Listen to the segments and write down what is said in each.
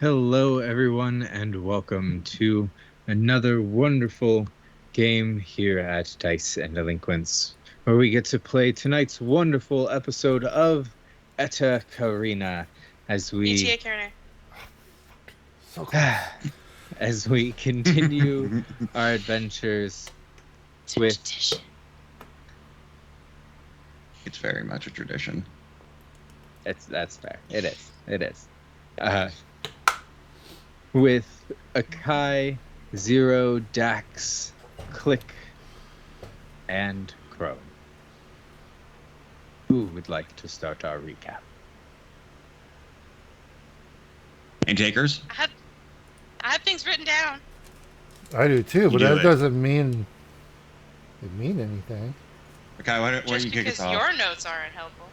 Hello, everyone, and welcome to another wonderful game here at Dice and Delinquents, where we get to play tonight's wonderful episode of Eta Carinae as Eta we Carinae. So close. as we continue our adventures It's a with tradition. It's very much a tradition. that's fair. It is. It is. Uh, with Akai, Zero, Dax, Click, and Crone. Who would like to start our recap? Any takers? I have things written down. I do too, but do that it. doesn't mean it mean anything. Okay, why don't Just you kick us because off? your notes aren't helpful.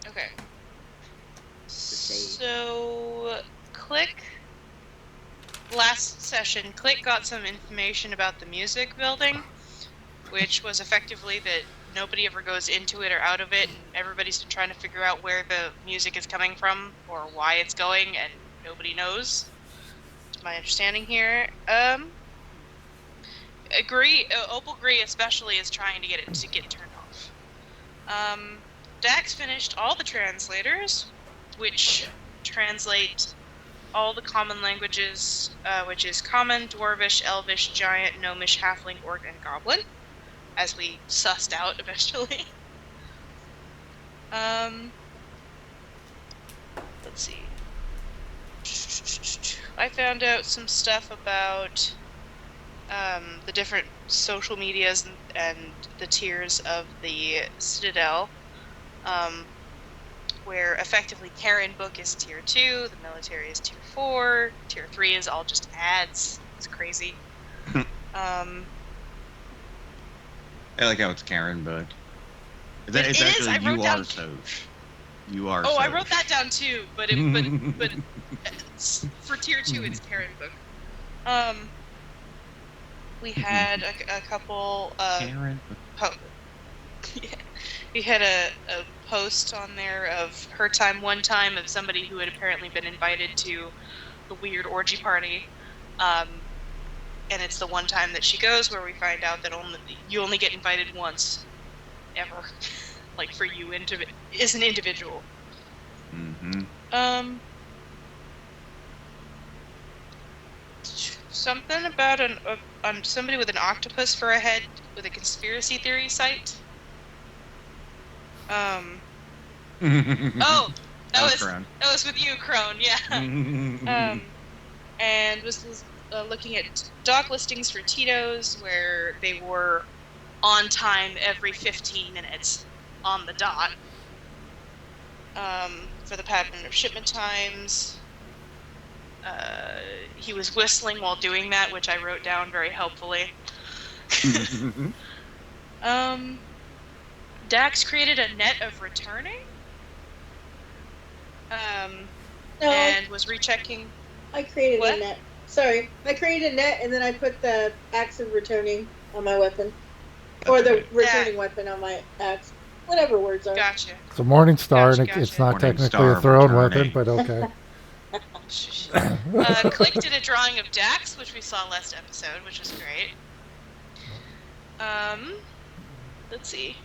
Okay. So, Click. Last session, Click got some information about the music building, which was effectively that nobody ever goes into it or out of it, and everybody's been trying to figure out where the music is coming from or why it's going, and nobody knows. That's my understanding here. Opal Gree especially is trying to get it to get turned off. Dax finished all the translators, which translate all the common languages, which is Common, Dwarvish, Elvish, Giant, Gnomish, Halfling, Orc, and Goblin, as we sussed out eventually. Let's see. I found out some stuff about the different social medias and the tiers of the Citadel, where effectively Karen Book is tier 2, the military is tier 4, tier 3 is all just ads. It's crazy. I like how it's Karen, but It is, actually I wrote you down- are Soch. You are. Oh, I Soch. wrote that down too, but for tier 2 it's Karen Book. We had a couple Karen. yeah. We had a post on there of her time one time of somebody who had apparently been invited to the weird orgy party, and it's the one time that she goes where we find out that you only get invited once, ever, like for you as an individual. Mm-hmm. Something about somebody with an octopus for a head with a conspiracy theory site. Oh, that was with you, Crone. Yeah. And was looking at dock listings for Tito's where they were on time every 15 minutes on the dot. For the pattern of shipment times. He was whistling while doing that, which I wrote down very helpfully. Dax created a net of returning. And was rechecking. I created What? a net. Sorry, I created a net and then I put the axe of returning on my weapon, or the returning weapon on my axe. Whatever words are. Gotcha. It's a morning star, Gotcha, and it's gotcha. not Morning technically star a thrown returning. weapon, but okay. Click did a drawing of Dax, which we saw last episode, which was great. Let's see.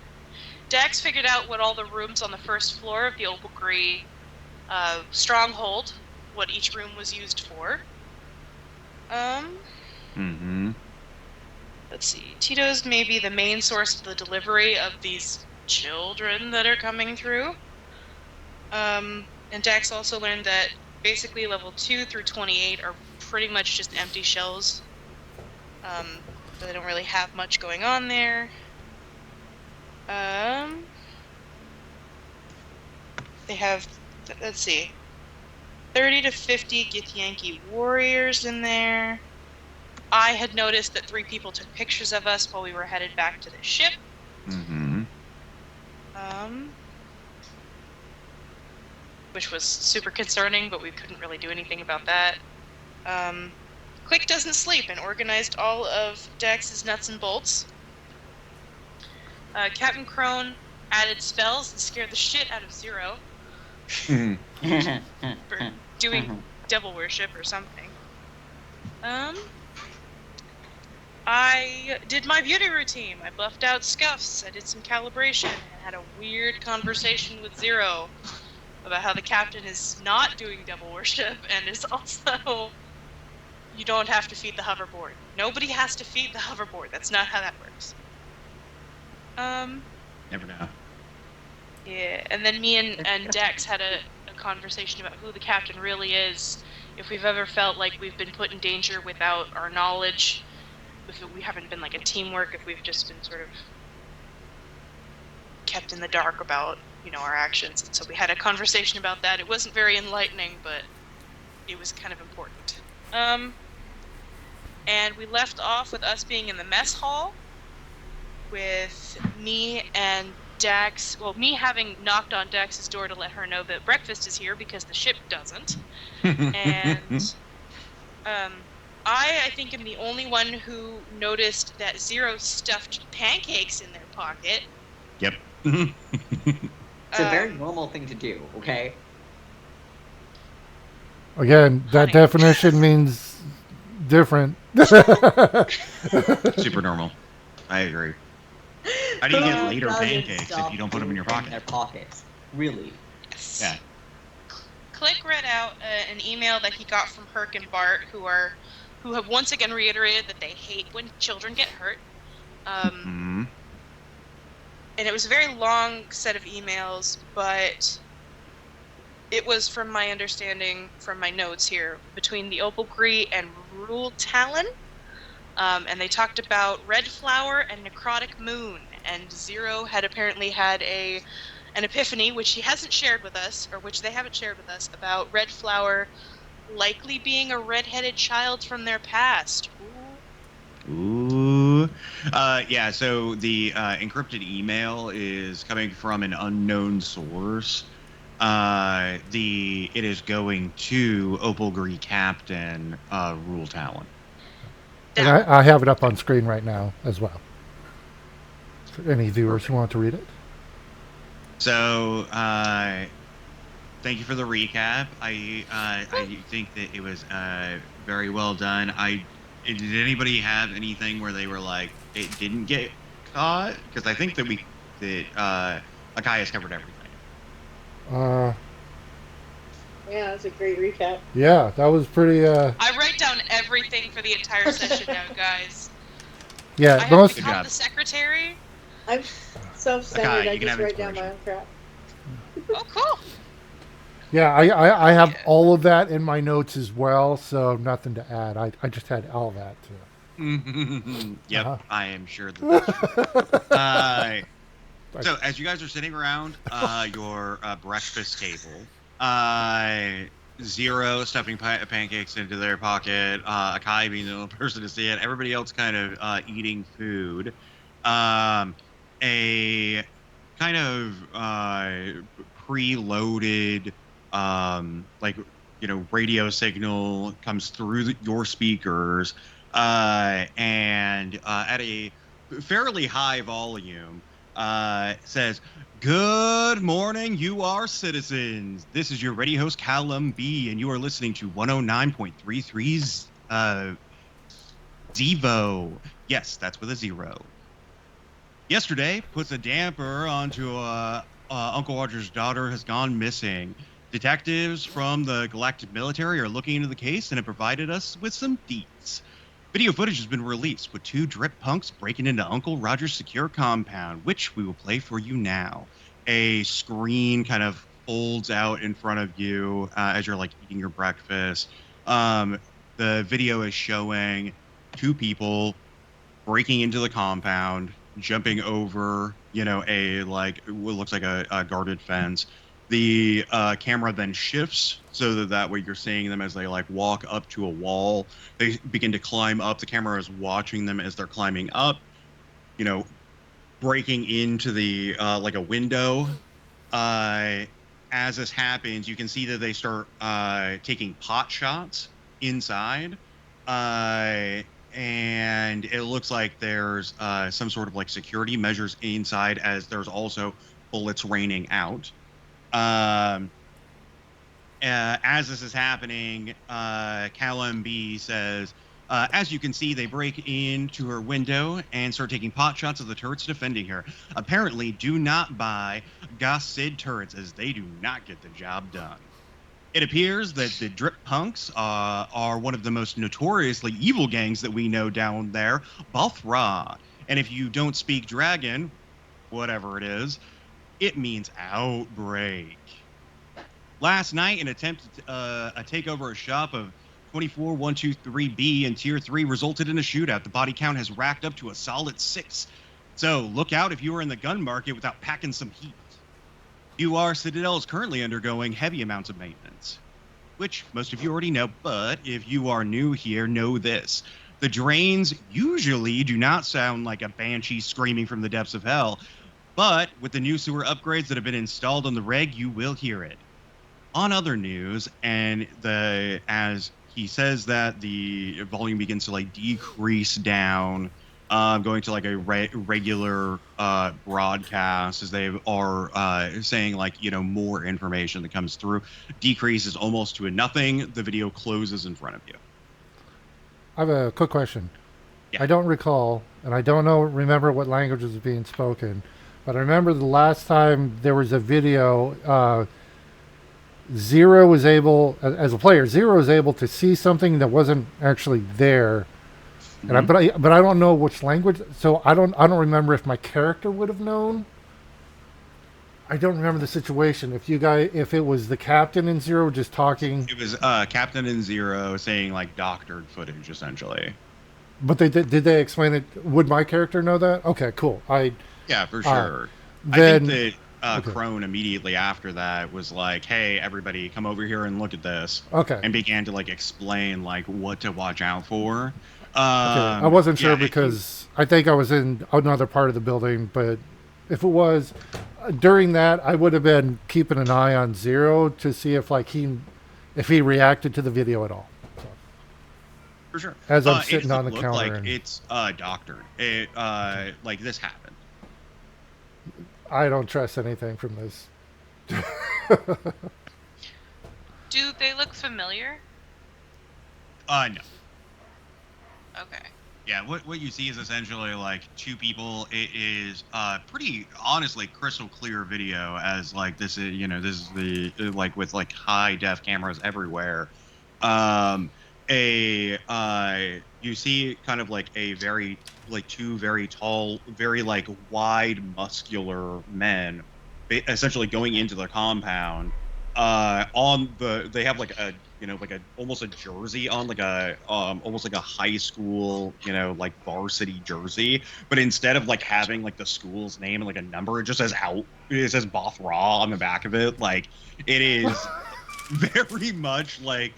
Dax figured out what all the rooms on the first floor of the Opal Gree stronghold, what each room was used for. Mm-hmm. Let's see. Tito's may be the main source of the delivery of these children that are coming through. And Dax also learned that basically level 2 through 28 are pretty much just empty shells. They don't really have much going on there. They have, let's see, 30 to 50 Githyanki warriors in there. I had noticed that 3 people took pictures of us while we were headed back to the ship. Mm-hmm. Which was super concerning, but we couldn't really do anything about that. Quick doesn't sleep and organized all of Dax's nuts and bolts. Captain Crone added spells and scared the shit out of Zero. for doing devil worship or something. I did my beauty routine. I buffed out scuffs. I did some calibration and had a weird conversation with Zero about how the captain is not doing devil worship and is also, you don't have to feed the hoverboard. Nobody has to feed the hoverboard. That's not how that works. Never know. Yeah, and then me and Dex had a conversation about who the captain really is, if we've ever felt like we've been put in danger without our knowledge, if we haven't been like a teamwork, if we've just been sort of kept in the dark about, our actions. And so we had a conversation about that. It wasn't very enlightening, but it was kind of important. And we left off with us being in the mess hall with me and Dax, me having knocked on Dax's door to let her know that breakfast is here because the ship doesn't. And I think am the only one who noticed that Zero stuffed pancakes in their pocket. Yep. It's a very normal thing to do, okay? Again, that definition means different. Super normal. I agree. How do you get later pancakes if you don't put them in your pocket? In their pockets. Really? Yes. Yeah. Click read out an email that he got from Herc and Bart, who have once again reiterated that they hate when children get hurt. And it was a very long set of emails, but it was, from my understanding, from my notes here, between the Opalgree and Rule Talon. And they talked about Red Flower and Necrotic Moon. And Zero had apparently had an epiphany, which he hasn't shared with us, or which they haven't shared with us, about Red Flower likely being a redheaded child from their past. Ooh. Yeah, so the encrypted email is coming from an unknown source. It is going to Opalgree Captain Rule Talon. And I have it up on screen right now as well. For any viewers who want to read it. So, thank you for the recap. I think that it was very well done. Did anybody have anything where they were like, it didn't get caught? Because I think that Akai has covered everything. Yeah, that's a great recap. Yeah, that was pretty. I write down everything for the entire session now, guys. Yeah, I have most. become the secretary. I'm self-centered. Okay, I you can just have write down my own crap. Oh, cool. Yeah, I have all of that in my notes as well, so nothing to add. I just had all that too. Yep, I am sure that that's true. So as you guys are sitting around your breakfast table, Zero stuffing pancakes into their pocket, Akai being the only person to see it, everybody else kind of eating food, a kind of preloaded radio signal comes through your speakers, and at a fairly high volume says, "Good morning, you are citizens. This is your radio host, Callum B, and you are listening to 109.33 Zevo. Yes, that's with a zero. Yesterday puts a damper onto Uncle Roger's daughter has gone missing. Detectives from the Galactic Military are looking into the case and have provided us with some deets. Video footage has been released with 2 drip punks breaking into Uncle Roger's secure compound, which we will play for you now." A screen kind of folds out in front of you as you're eating your breakfast. The video is showing 2 people breaking into the compound, jumping over, what looks like a guarded fence. The camera then shifts so that way you're seeing them as they walk up to a wall. They begin to climb up. The camera is watching them as they're climbing up, breaking into the a window. As this happens, you can see that they start taking pot shots inside. And it looks like there's some sort of security measures inside, as there's also bullets raining out. as this is happening, Callum B says, as you can see, they break into her window and start taking pot shots of the turrets defending her. Apparently, do not buy Goth Sid turrets, as they do not get the job done. It appears that the Drip Punks are one of the most notoriously evil gangs that we know down there, Balthra. And if you don't speak dragon, whatever it is, it means outbreak. Last night, an attempt to take over a shop of 24123B in Tier 3 resulted in a shootout. The body count has racked up to a solid 6. So look out if you are in the gun market without packing some heat. UR Citadel is currently undergoing heavy amounts of maintenance, which most of you already know, but if you are new here, know this. The drains usually do not sound like a banshee screaming from the depths of hell, but with the new sewer upgrades that have been installed on the reg, you will hear it. On other news, and as he says that the volume begins to like decrease down, going to like a regular broadcast, as they are saying like, you know, more information that comes through, decreases almost to a nothing. The video closes in front of you. I have a quick question. Yeah. I don't recall, and I don't remember what language is being spoken, but I remember the last time there was a video. Zero was able, as a player, Zero was able to see something that wasn't actually there. And but I don't know which language, so I don't remember if my character would have known. I don't remember the situation. If it was the captain in Zero just talking, it was Captain in Zero saying like doctored footage essentially. But did they explain it? Would my character know that? Okay, cool. Yeah, for sure. Then, I think that Crone immediately after that was like, "Hey, everybody, come over here and look at this." Okay. And began to like explain like what to watch out for. I wasn't sure because I think I was in another part of the building, but if it was during that, I would have been keeping an eye on Zero to see if he reacted to the video at all. So, for sure. As I'm sitting on the counter, like it's doctored. It like this happened. I don't trust anything from this. Do they look familiar? No. Okay. Yeah, what you see is essentially like two people. It is pretty honestly crystal clear video, as like this is the like with like high def cameras everywhere. You see kind of like a very like two very tall, very like wide muscular men essentially going into the compound. They have like a like a almost a jersey on, like a almost like a high school like varsity jersey, but instead of like having like the school's name and like a number, it says Bothra on the back of it. Like it is very much like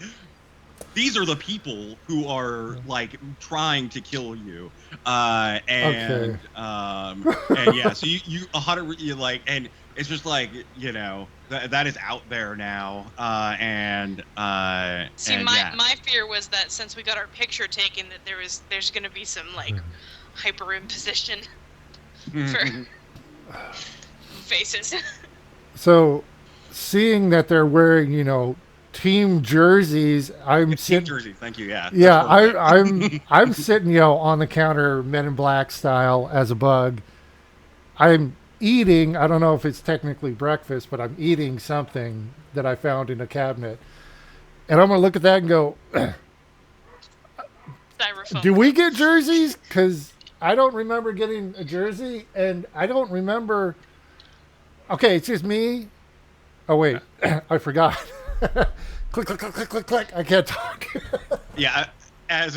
these are the people who are like trying to kill you, and yeah, so you like, and it's just like that is out there now, See, my fear was that since we got our picture taken, that there's gonna be some like hyperimposition for faces. So, seeing that they're wearing team jerseys, team jersey. Thank you. Yeah. Yeah, I'm sitting on the counter, Men in Black style, as a bug. I'm eating, I don't know if it's technically breakfast, but I'm eating something that I found in a cabinet. And I'm going to look at that and go, do we get jerseys? Because I don't remember getting a jersey, and I don't remember. Okay, it's just me. Oh, wait, I forgot. Click, click, click, click, click, click. I can't talk. Yeah. As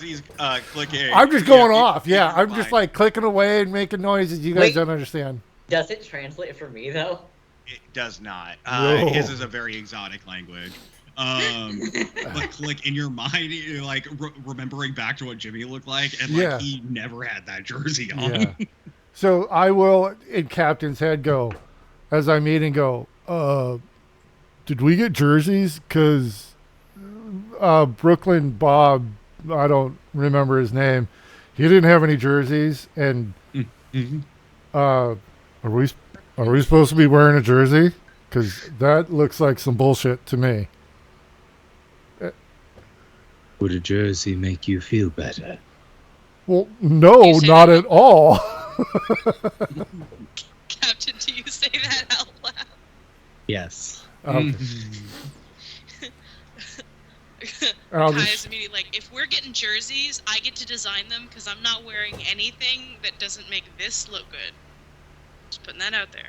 he's clicking, I'm just going off. Yeah, I'm just like clicking away and making noises. You guys don't understand. Does it translate for me though? It does not. His is a very exotic language. But like in your mind, you're like remembering back to what Jimmy looked like, and like he never had that jersey on. Yeah. So I will, in Captain's head, go as I'm eating. Go. Did we get jerseys? Because Brooklyn Bob, I don't remember his name. He didn't have any jerseys, and are we supposed to be wearing a jersey? Because that looks like some bullshit to me. Would a jersey make you feel better? Well, no, You say not that at all. Captain, do you say that out loud? Yes. Okay. I'll Kai is just, immediately like, if we're getting jerseys, I get to design them because I'm not wearing anything that doesn't make this look good. Just putting that out there.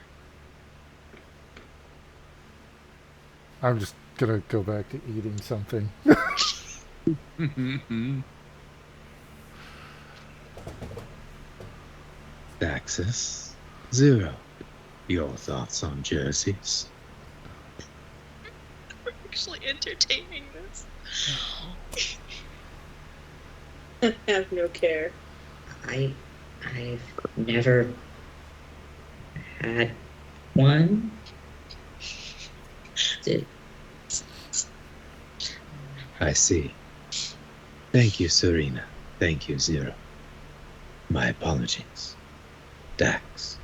I'm just gonna go back to eating something. Daxus, Zero. Your thoughts on jerseys? We're actually entertaining this. I have no care. I've never had one. Did I see. Thank you, Serena. Thank you, Zero. My apologies. Dax.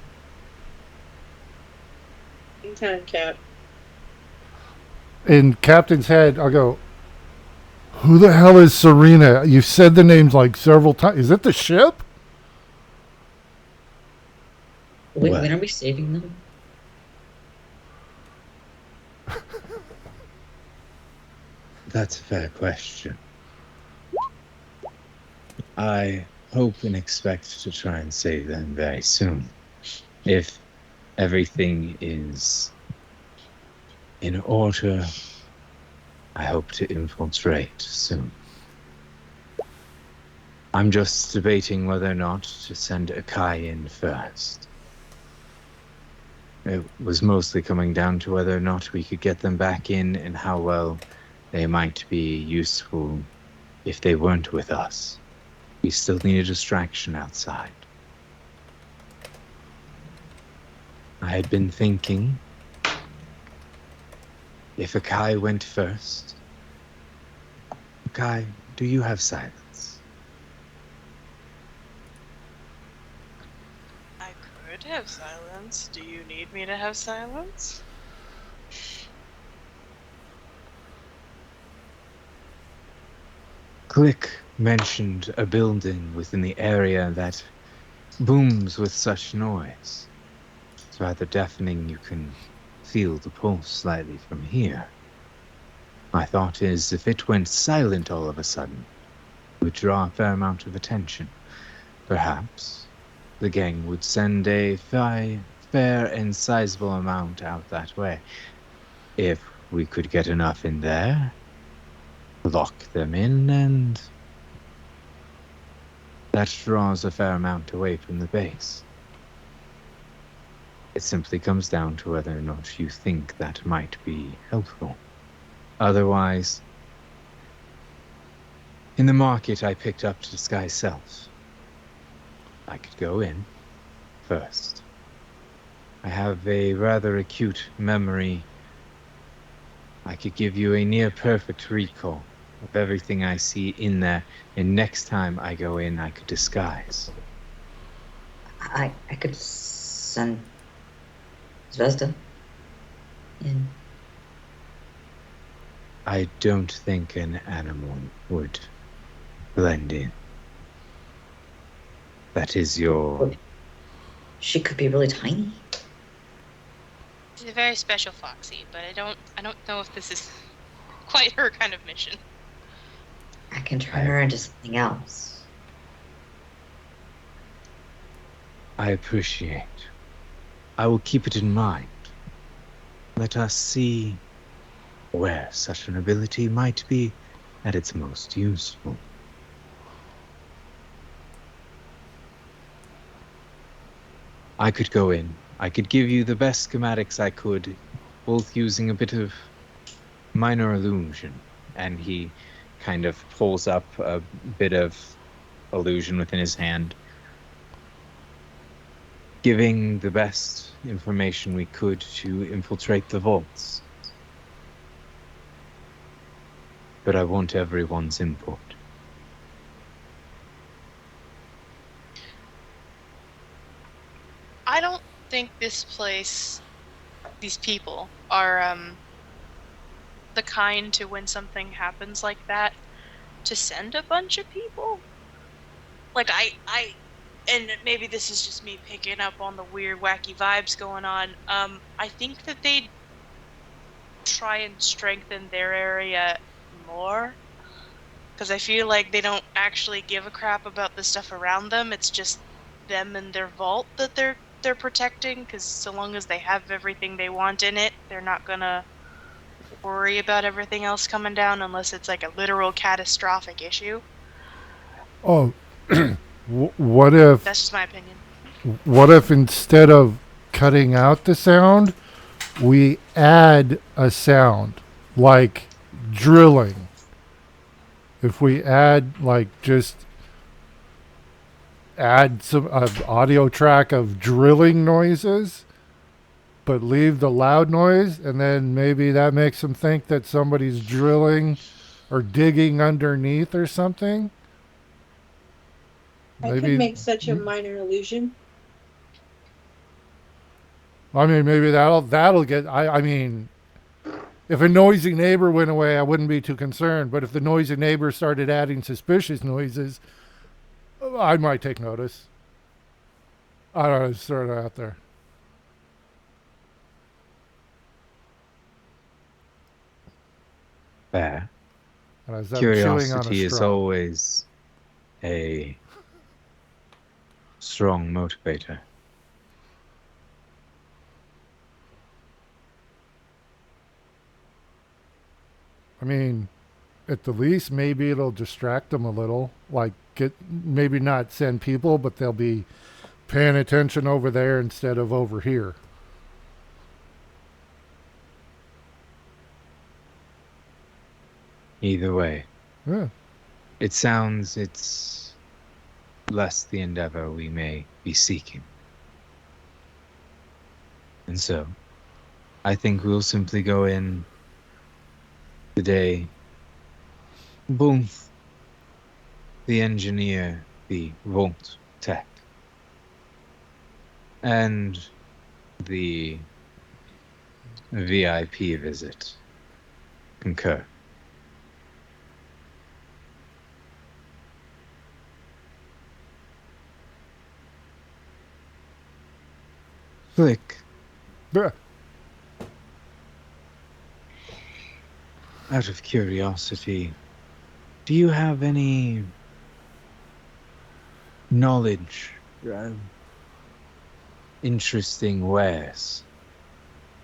Anytime, Cap. In Captain's head, I'll go, who the hell is Serena? You've said the names like several times. Is it the ship? when What? are we saving them? That's a fair question. I hope and expect to try and save them very soon. If everything is in order, I hope to infiltrate soon. I'm just debating whether or not to send Akai in first. It was mostly coming down to whether or not we could get them back in and how well they might be useful if they weren't with us. We still need a distraction outside. I had been thinking, if Akai went first. Akai, do you have silence? I could have silence. Do you need me to have silence? Click mentioned a building within the area that booms with such noise. It's rather deafening. You can feel the pulse slightly from here. My thought is, if it went silent all of a sudden, it would draw a fair amount of attention. Perhaps the gang would send a fair and sizable amount out that way. If we could get enough in there, lock them in, and that draws a fair amount away from the base. It simply comes down to whether or not you think that might be helpful. Otherwise, in the market I picked up to disguise self. I could go in first. I have a rather acute memory. I could give you a near perfect recall of everything I see in there, and next time I go in, I could disguise. I could send Zvezda in. I don't think an animal would blend in. That is your... She could be really tiny. She's a very special foxy, but I don't know if this is quite her kind of mission. I can turn her into something else. I appreciate. I will keep it in mind. Let us see where such an ability might be at its most useful. I could go in. I could give you the best schematics I could, both using a bit of minor illusion. And he kind of pulls up a bit of illusion within his hand, giving the best information we could to infiltrate the vaults. But I want everyone's input. I don't think this place these people are the kind to, when something happens like that, to send a bunch of people. Like I and maybe this is just me picking up on the weird wacky vibes going on. I think that they try and strengthen their area more, because I feel like they don't actually give a crap about the stuff around them. It's just them and their vault that they're protecting, because so long as they have everything they want in it, they're not gonna worry about everything else coming down unless it's like a literal catastrophic issue. Oh, what if That's just my opinion. what if instead of cutting out the sound, we add a sound like drilling? If we add just add some audio track of drilling noises, but leave the loud noise, and then maybe that makes them think that somebody's drilling or digging underneath or something. I could make such a minor illusion. I mean, maybe that'll get. I mean, if a noisy neighbor went away, I wouldn't be too concerned. But if the noisy neighbor started adding suspicious noises, I might take notice. I don't know, just throw it out there. Fair. And as I'm chewing on a Curiosity is straw. always a strong motivator. I mean, at the least, maybe it'll distract them a little. Like, maybe not send people, but they'll be paying attention over there instead of over here. Either way, Yeah. it sounds it's less the endeavor we may be seeking. And so, I think we'll simply go in today. Both the engineer, the vault tech, and the VIP visit concur. Flick, Yeah. out of curiosity, do you have any knowledge, interesting wares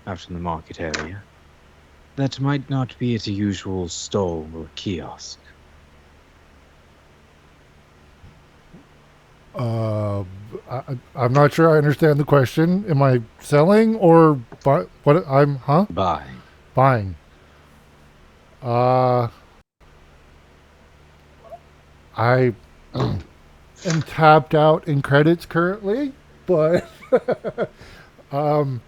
out in the market area that might not be at a usual stall or kiosk? I'm not sure I understand the question. Am I selling or what? Buying. Buying. I am tapped out in credits currently, but I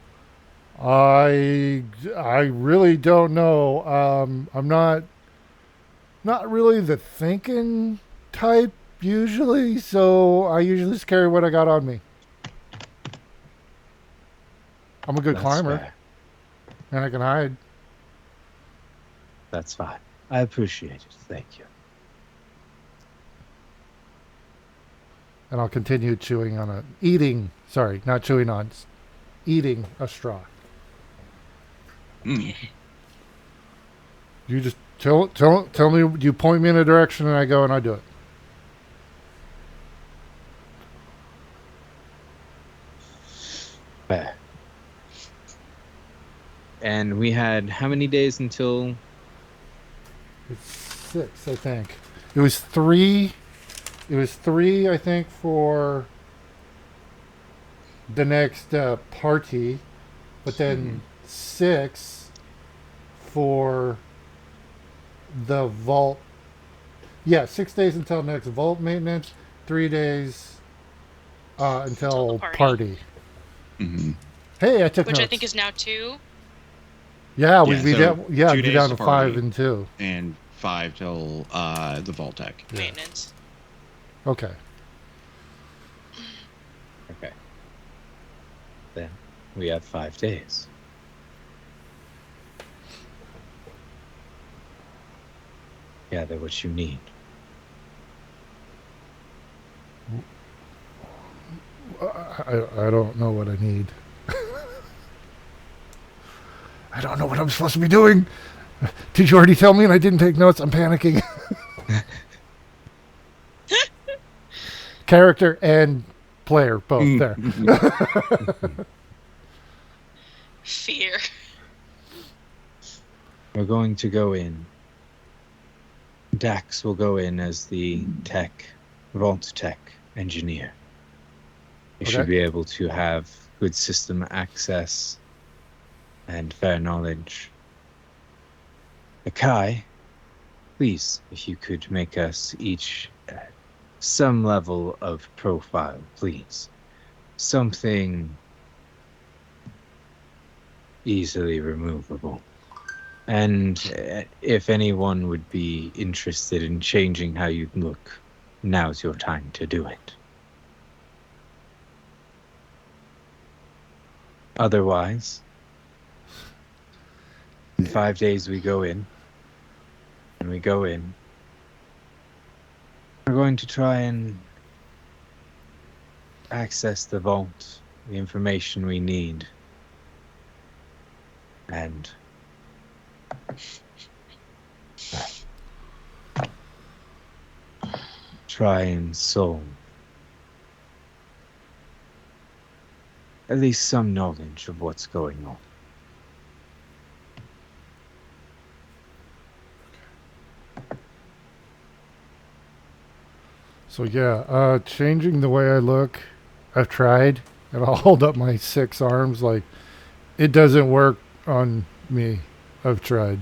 really don't know. I'm not really the thinking type usually, so I usually just carry what I got on me. I'm a good That's climber, fair. and I can hide. That's fine. I appreciate it. Thank you. And I'll continue chewing on eating a straw. Mm. You just tell me, you point me in a direction and I go and I do it. Fair. And we had how many days until? It's 6, I think. It was 3. It was 3, I think, for the next party, but then 6 for the vault. Yeah, 6 days until next vault maintenance. 3 days until the party. Mm-hmm. Hey, I took Which notes. I think is now 2. Yeah, Yeah, we'd so be 2 down days to to 5 party. and 2. And 5 till the Vault-Tec. Yeah. Maintenance. Okay. Okay. Then we have 5 days. gather what you need. I don't know what I need. I don't know what I'm supposed to be doing. Did you already tell me and I didn't take notes? I'm panicking. Character and player, both there. Fear. We're going to go in. Dax will go in as the vault tech engineer. You should be able to have good system access and fair knowledge. Akai, please, if you could make us each some level of profile, please. Something easily removable. And if anyone would be interested in changing how you look, now's your time to do it. Otherwise, in 5 days we go in, and we go in. We're going to try and access the vault, the information we need, and try and solve at least some knowledge of what's going on. So yeah, changing the way I look, I've tried, and I'll hold up my 6 arms like it doesn't work on me. I've tried.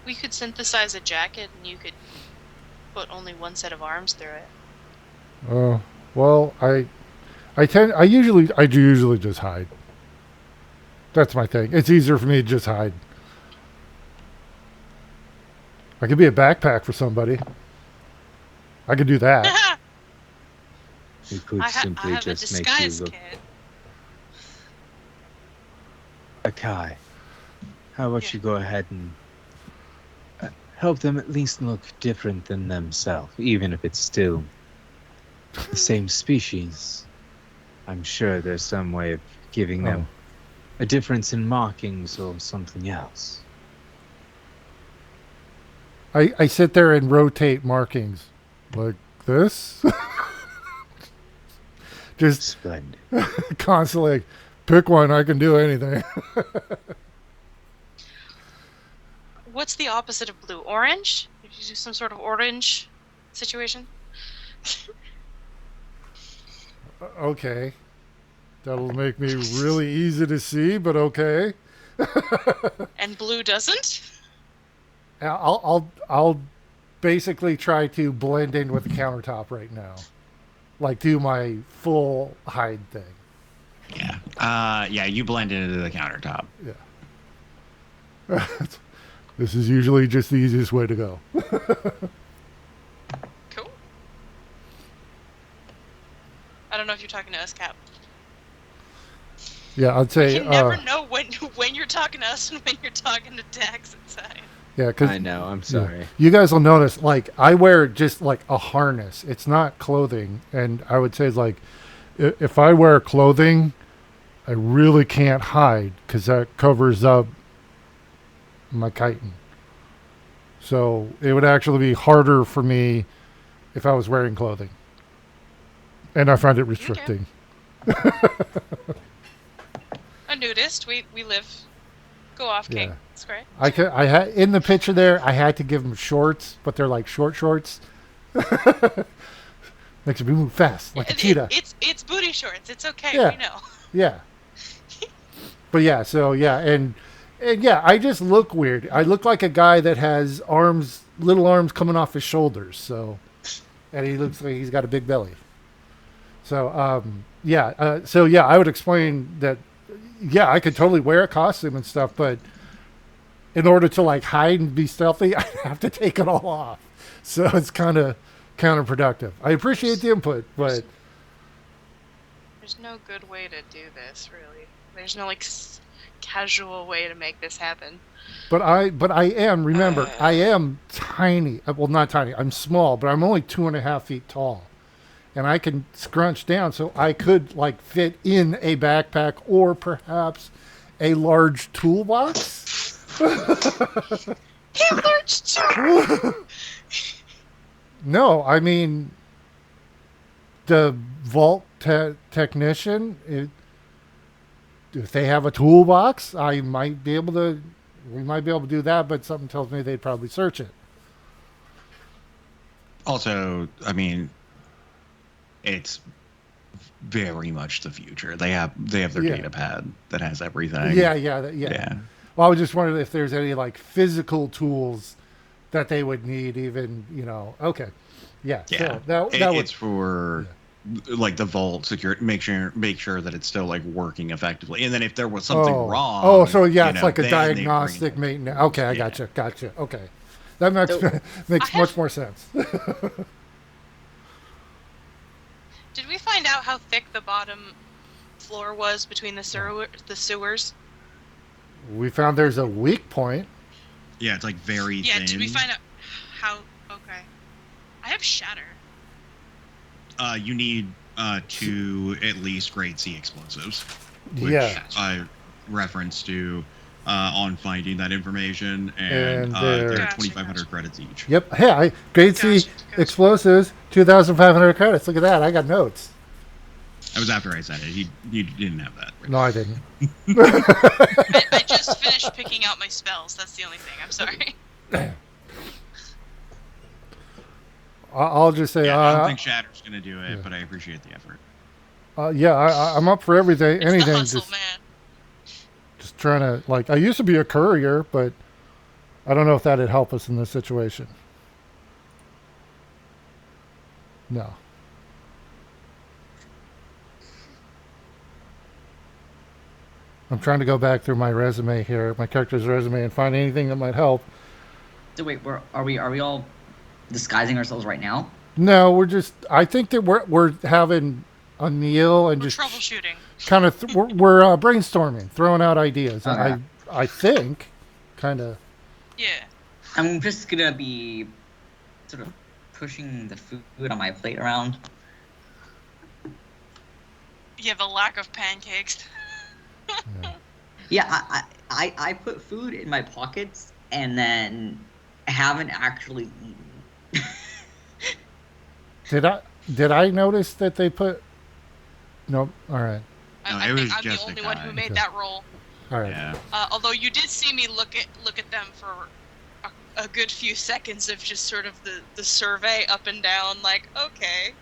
We could synthesize a jacket and you could put only one set of arms through it. Oh, well, I usually just hide. That's my thing. It's easier for me to just hide. I could be a backpack for somebody. I could do that. You could I simply have just a make you disguise look. kit. Akai, how about Yeah. you go ahead and help them at least look different than themselves, even if it's still the same species. I'm sure there's some way of giving them a difference in markings or something else. I sit there and rotate markings like this. Just Splendid. constantly pick one. I can do anything. What's the opposite of blue? Orange? Did you do some sort of orange situation? Okay. That'll make me really easy to see, but okay. And blue doesn't? I'll basically try to blend in with the countertop right now. Like do my full hide thing. Yeah. Yeah, you blend into the countertop. Yeah. This is usually just the easiest way to go. Cool. I don't know if you're talking to us, Cap. Yeah, I'd say. You never know when you're talking to us and when you're talking to Dax inside. Yeah, cause I know, I'm sorry. you guys will notice, like, I wear just like a harness. It's not clothing, and I would say like, if I wear clothing, I really can't hide because that covers up my chitin. So it would actually be harder for me if I was wearing clothing, and I find it restricting. A nudist. We live. Go off, King. Yeah. It's great. I had in the picture there. I had to give them shorts, but they're like shorts. Makes me move fast like a cheetah. It's booty shorts. It's okay. Yeah. We know. Yeah. But yeah, so yeah, and yeah, I just look weird. I look like a guy that has arms, little arms coming off his shoulders. So, and he looks like he's got a big belly. So so yeah, I would explain that. Yeah, I could totally wear a costume and stuff, but in order to like hide and be stealthy, I have to take it all off. So it's kind of counterproductive. I appreciate the input, but There's no good way to do this, really. There's no like casual way to make this happen. But I am, remember, I am tiny. Well, not tiny. I'm small, but I'm only 2.5 feet tall, and I can scrunch down, so I could like fit in a backpack or perhaps a large toolbox. A large toolbox. No, I mean the vault technician. If they have a toolbox, I might be able to. We might be able to do that, but something tells me they'd probably search it. Also, I mean, it's very much the future. They have their data pad that has everything. Yeah. Well, I was just wondering if there's any like physical tools that they would need, even Okay, yeah. Yeah. So it's for like the vault security. Make sure that it's still like working effectively. And then if there was something wrong. Oh, so it's like a diagnostic maintenance. Okay, I gotcha. Okay, that makes much more sense. Did we find out how thick the bottom floor was between the sewers? We found there's a weak point. Yeah, it's like very thin. Yeah, did we find out how? Okay. I have shatter. You need 2 at least grade C explosives. Which I referenced to on finding that information, and they're 2,500 credits each. Yep. Hey, grade C explosives, 2,500 credits. Look at that. I got notes. That was after I said it. You didn't have that. Right? No, I didn't. I just finished picking out my spells. That's the only thing. I'm sorry. I'll just say I don't think Shatter's going to do it, but I appreciate the effort. I'm up for everything. It's anything. The hustle, man. Just trying to I used to be a courier, but I don't know if that'd help us in this situation. No. I'm trying to go back through my resume here, my character's resume, and find anything that might help. So wait, are we all disguising ourselves right now? No, I think that we're having a meal and we're just troubleshooting. Kind of, we're brainstorming, throwing out ideas. Okay. And I think, kind of. Yeah. I'm just gonna be sort of pushing the food on my plate around. You have a lack of pancakes. Yeah, I put food in my pockets and then haven't actually eaten. Did I notice that they put? Nope. All right. I think I'm the only one who made that roll. All right. Yeah. Although you did see me look at them for a good few seconds of just sort of the survey up and down, like okay.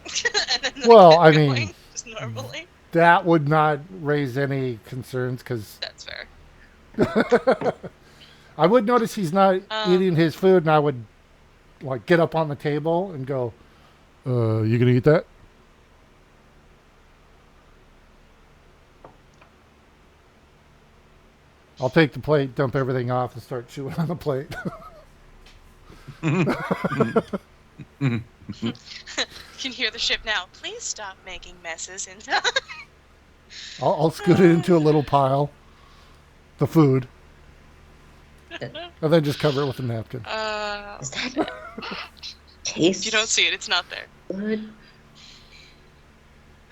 And then well, I mean, just normally. That would not raise any concerns because that's fair. I would notice he's not eating his food, and I would like get up on the table and go, "You gonna eat that?" I'll take the plate, dump everything off, and start chewing on the plate. You can hear the ship now. Please stop making messes. I'll scoot it into a little pile, the food, and then just cover it with a napkin. Does that taste? You don't see it. It's not there. Good.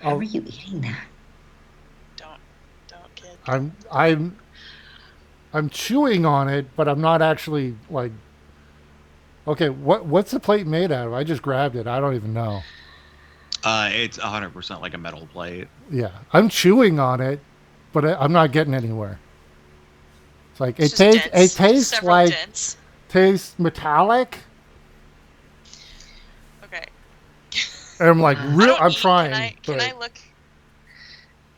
How are you eating that? Don't, kid. I'm chewing on it, but I'm not actually like. Okay, what's the plate made out of? I just grabbed it. I don't even know. It's 100% like a metal plate. Yeah, I'm chewing on it, but I'm not getting anywhere. It's like it tastes like dents. Tastes metallic. Okay. And I'm like, I'm trying. Can I look?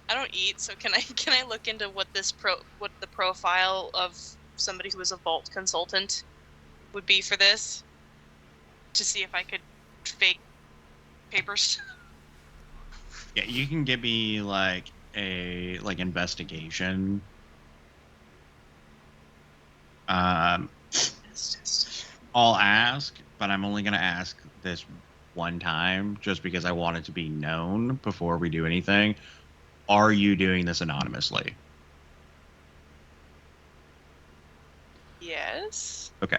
I don't eat, so can I look into what the profile of somebody who is a vault consultant would be for this, to see if I could fake papers. Yeah, you can give me like a investigation. I'll ask, but I'm only gonna ask this one time just because I want it to be known before we do anything. Are you doing this anonymously? Yes. Okay.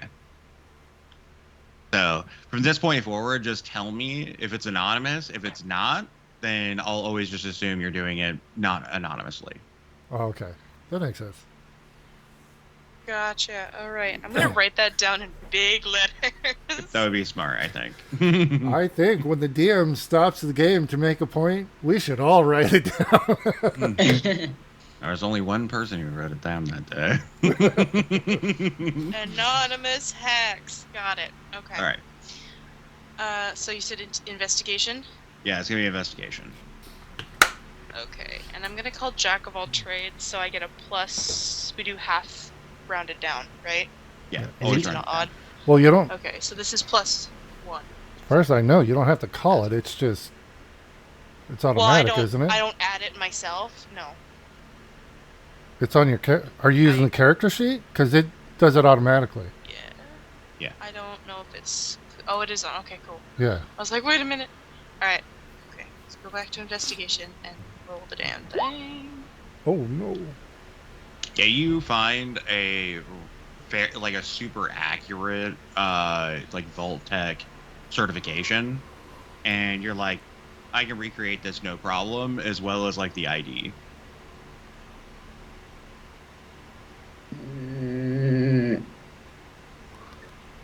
So from this point forward, just tell me if it's anonymous. If it's not, then I'll always just assume you're doing it not anonymously. Oh, okay. That makes sense. Gotcha. All right. I'm gonna write that down in big letters. That would be smart, I think. I think when the DM stops the game to make a point, we should all write it down. There was only one person who wrote it down that day. Anonymous hacks. Got it. Okay. All right. So you said investigation? Yeah, it's gonna be investigation. Okay. And I'm gonna call Jack of all trades, so I get a plus. We do half rounded down, right? Yeah, Yeah. always It's round not it down. odd. Well, you don't. Okay, so this is plus 1. As far as I know, you don't have to call it. It's just. It's Well, automatic, isn't it? I don't add it myself. No. It's on your. Are you using the character sheet? Because it does it automatically. Yeah. Yeah. I don't know if it's. Oh, it is on. Okay, cool. Yeah. I was like, wait a minute. All right. Okay, let's go back to investigation and roll the damn thing. Oh no. Yeah, you find a super accurate like Vault Tech certification, and you're like, I can recreate this no problem, as well as like the ID.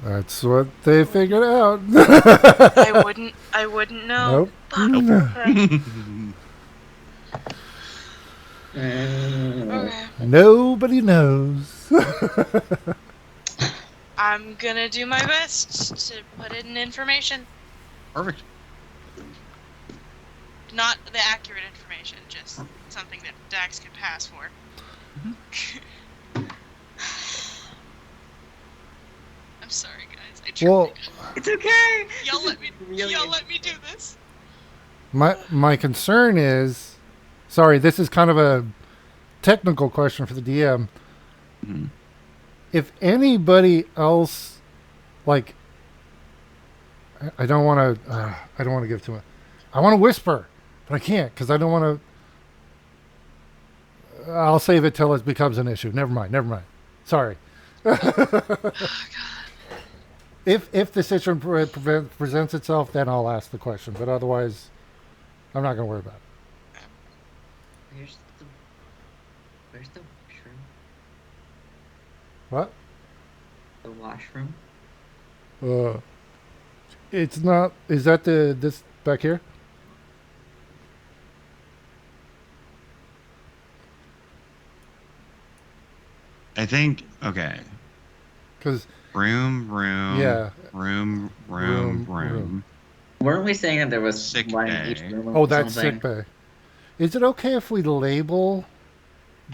That's what they figured out. I wouldn't know. Nope. Okay. Nobody knows. I'm gonna do my best to put in information. Perfect. Not the accurate information, just something that Dax can pass for. I'm sorry, guys. I tried. Well, It's okay. Y'all let me. Really Y'all let me do this. my concern is, sorry, this is kind of a technical question for the DM. Mhm. If anybody else, like, I don't want to give too much. I want to whisper, but I can't because I don't want to. I'll save it till it becomes an issue. Never mind. Sorry. If the situation presents itself, then I'll ask the question. But otherwise, I'm not going to worry about it. Where's the washroom? What? The washroom? It's not. Is that this back here? I think okay. Because Room. Yeah. Room. Room. Weren't we saying that there was Sick one bay. in each room? oh, or that's something? sick bay. Is it okay if we label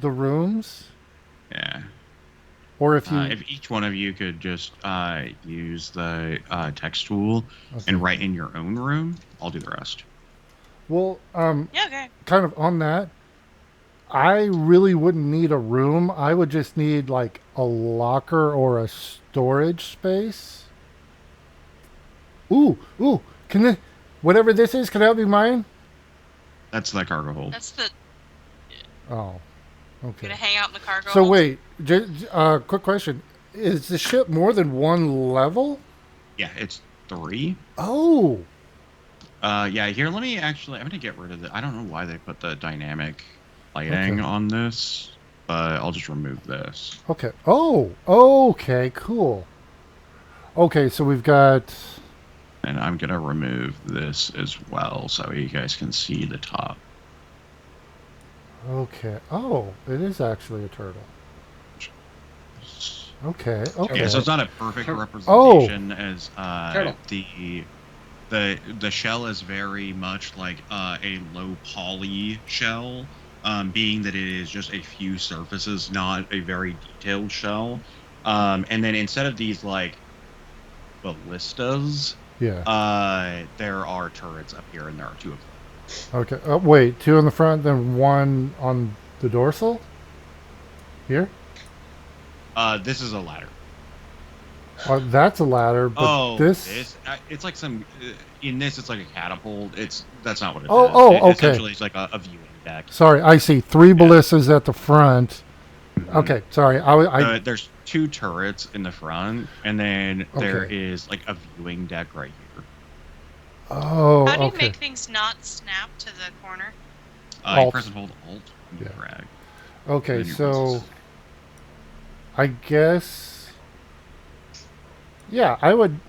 the rooms, Yeah. or if you? If each one of you could just use the text tool Okay. and write in your own room, I'll do the rest. Well, Yeah, okay. kind of on that, I really wouldn't need a room. I would just need like a locker or a storage space. Ooh, can it, whatever this is, can that be mine? That's the cargo hold. That's the. Oh, Gonna okay. hang out in the cargo. So hold? wait, quick question: is the ship more than one level? Yeah, it's 3. Oh, Yeah, here, let me actually, I'm going to get rid of it. I don't know why they put the dynamic lighting Okay. on this, but I'll just remove this. okay. Oh, okay, cool. Okay, so we've got. And I'm going to remove this as well so you guys can see the top. Okay. Oh, it is actually a turtle. Okay. Okay. Yeah, so it's not a perfect Tur- representation as Turtle. the shell is very much like a low poly shell, being that it is just a few surfaces, not a very detailed shell. And then instead of these like ballistas, Yeah. there are turrets up here, and there are 2 of them. Okay. Oh, wait, 2 on the front, then 1 on the dorsal? Here? This is a ladder. That's a ladder, but this... it's like some in this it's like a catapult. That's not what it is. Okay. Essentially, it's like a viewing deck. Sorry, I see 3 ballistas at the front, Okay, sorry. There's 2 turrets in the front, and then there is like a viewing deck right here. Oh, How do you okay. make things not snap to the corner? You press and hold Alt and Yeah. drag. Okay, And then you so press I guess, yeah, I would,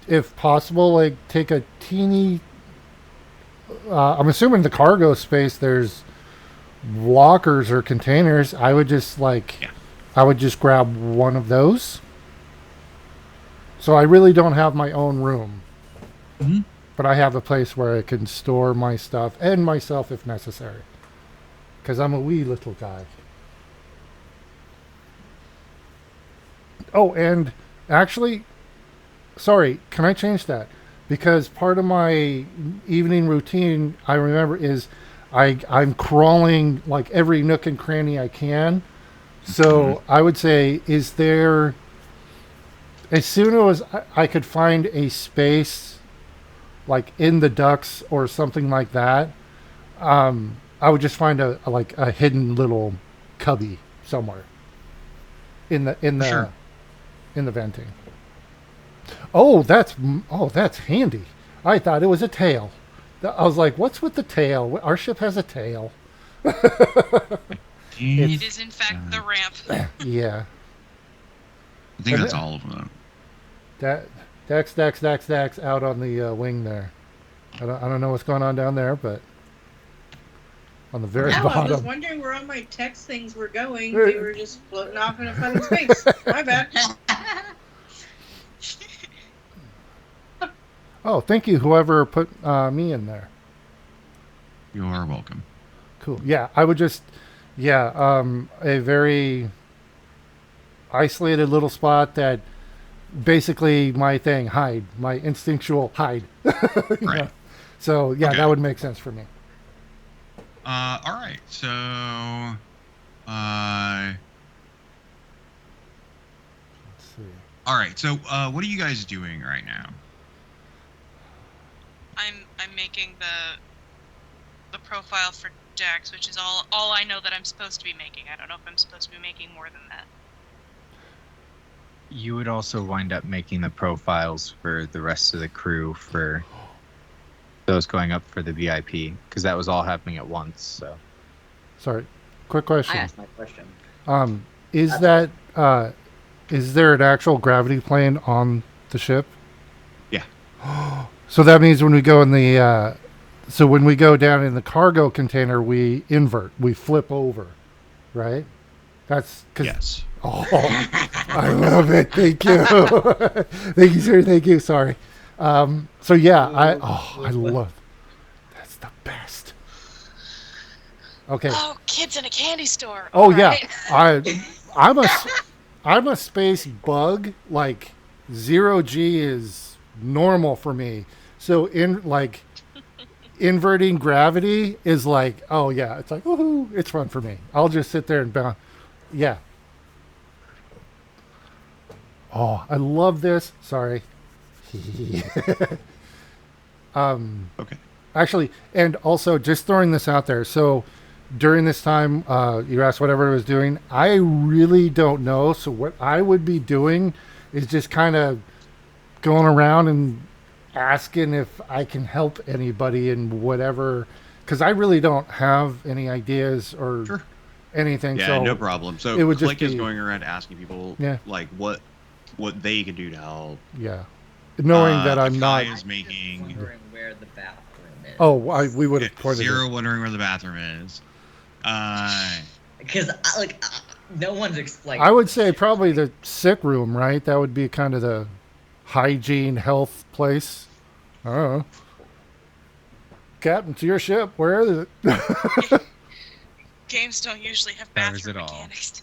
if possible, like take a teeny. I'm assuming the cargo space there's lockers or containers. I would just Yeah. I would just grab one of those. So I really don't have my own room, but I have a place where I can store my stuff and myself if necessary. Because I'm a wee little guy. Oh, and actually, sorry, can I change that? Because part of my evening routine, I remember, is I'm crawling like every nook and cranny I can. So I would say, is there, as soon as I could find a space like in the ducts or something like that, I would just find a hidden little cubby somewhere in the Sure. in the venting. Oh, that's handy. I thought it was a tail. I was like, what's with the tail? Our ship has a tail. It is in fact the ramp. Yeah. I think that's all of them. Dex out on the wing there. I don't know what's going on down there, but on the very I bottom. was wondering where all my text things were going. They were just floating off in a fucking space. My bad. Oh, thank you, whoever put me in there. You are welcome. Cool. Yeah, I would just, a very isolated little spot that basically my thing, hide, my instinctual hide. Right. Know? So, yeah, Okay. that would make sense for me. All right. So, Let's see. all right. So, what are you guys doing right now? I'm making the profile for Dex, which is all I know that I'm supposed to be making. I don't know if I'm supposed to be making more than that. You would also wind up making the profiles for the rest of the crew for those going up for the VIP, because that was all happening at once. So, Sorry, quick I question. asked my question. Is there an actual gravity plane on the ship? Yeah. So that means when we go in the, so when we go down in the cargo container, we invert, we flip over, right? That's because. Yes. Oh, I love it. Thank you. Thank you, sir. Thank you. Sorry. So yeah, I love. That's the best. Okay. Oh, kids in a candy store. Oh All yeah, right. I'm a space bug. Like 0G is normal for me. So inverting gravity is like, oh yeah, it's like woohoo, it's fun for me. I'll just sit there and bounce. Yeah. Oh, I love this. Sorry. Okay. Actually, and also just throwing this out there. So during this time, you asked what everyone was doing. I really don't know. So what I would be doing is just kind of going around and asking if I can help anybody in whatever, because I really don't have any ideas or Sure. anything. Yeah, so no problem. So it would just Click is be- going around asking people Yeah. like what they can do to help. Yeah, knowing that I'm Akai not. is making Wondering where the bathroom is. Oh, we would have pointed. Zero It. wondering where the bathroom is. Because no one's explained. I would say probably the sick room, right? That would be kind of the hygiene health place. I don't know. Captain, to your ship. Where is it? Games don't usually have Covers bathroom it all. mechanics.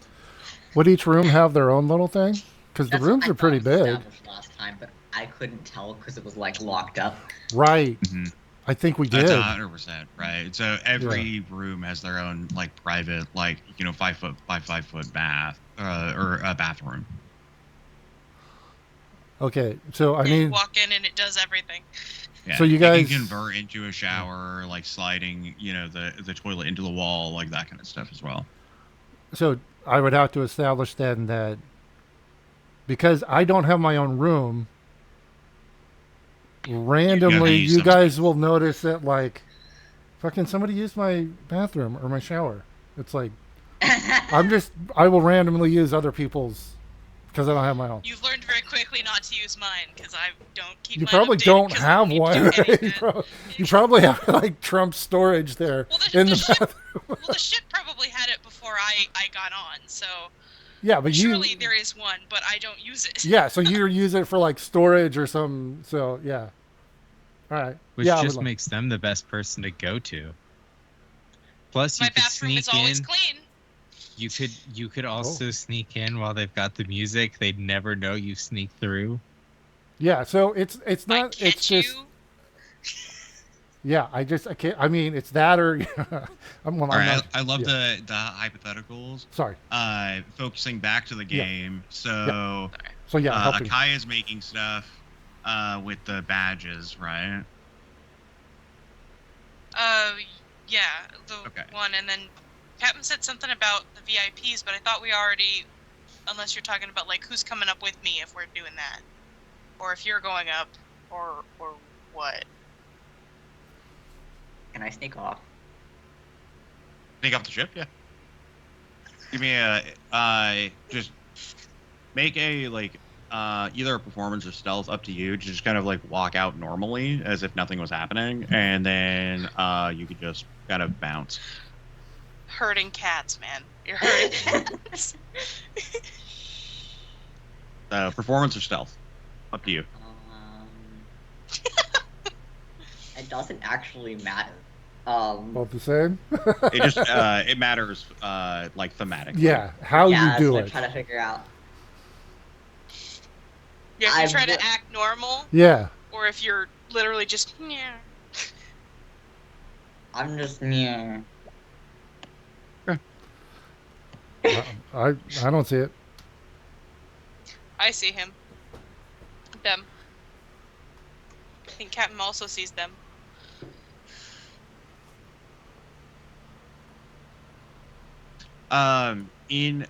Would each room have their own little thing? Because the That's what rooms I are pretty thought was big. established last time, but I couldn't tell because it was like locked up. Right. Mhm. I think we did. That's 100% right. So every room has their own like private, like 5 foot by 5 foot bath or a bathroom. Okay, so I You need. walk in and it does everything. Yeah. So you It guys- can convert into a shower, like sliding, the toilet into the wall, like that kind of stuff as well. So I would have to establish then that because I don't have my own room, randomly use you somebody guys else's. will notice that like fucking somebody used my bathroom or my shower. It's like I will randomly use other people's because I don't have my own. You've learned very quickly not to use mine because I don't keep You mine probably updated don't 'cause I have need to one. do Right? anything. You probably have like Trump storage there Well, in the ship, bathroom. well, the ship probably had it before I got on, so Yeah, but surely there is one, but I don't use it. Yeah, so you use it for like storage or some. So yeah. All right. Which yeah, just makes them the best person to go to. Plus, My you could bathroom is sneak always in. clean. You could also sneak in while they've got the music. They'd never know you sneak through. Yeah, so it's I not. catch It's just. you. Yeah, I can't. I mean, it's that or. I'm All right, not, I love yeah. the hypotheticals. Sorry. Focusing back to the game. So, So yeah, helping. Akai is making stuff with the badges, right? Yeah, the one, and then Captain said something about the VIPs, but I thought we already, unless you're talking about like who's coming up with me if we're doing that, or if you're going up, or what. Can I sneak off? Sneak off the ship, yeah. Give me just make a like either a performance or stealth, up to you. Just kind of like walk out normally as if nothing was happening, and then you could just kind of bounce. Herding cats, man. You're herding cats. Performance or stealth, up to you. It doesn't actually matter. Both the same. It just it matters like thematically. Yeah, how you do it. I'm trying to figure out. Yeah, if you try to act normal. Yeah. Or if you're literally just yeah. I'm just yeah. I don't see it. I see him. Them. I think Captain also sees them. In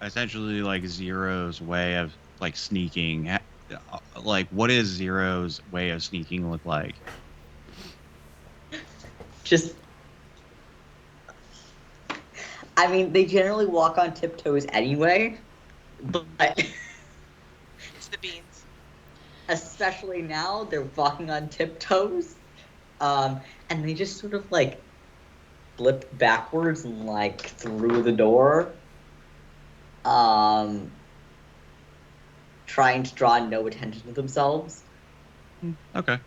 essentially like Zero's way of like sneaking, like what is Zero's way of sneaking look like? Just I mean, they generally walk on tiptoes anyway, but it's the beans. Especially now, they're walking on tiptoes, and they just sort of like flip backwards and like through the door, trying to draw no attention to themselves. Okay.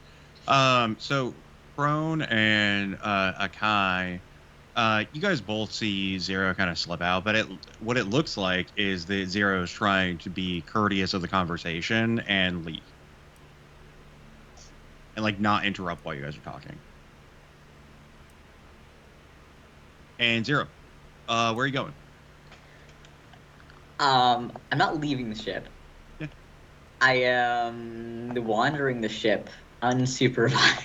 So Prone and Akai, you guys both see Zero kind of slip out, but what it looks like is that Zero is trying to be courteous of the conversation and leave. And like not interrupt while you guys are talking. And Zero, where are you going? I'm not leaving the ship. Yeah. I am wandering the ship unsupervised.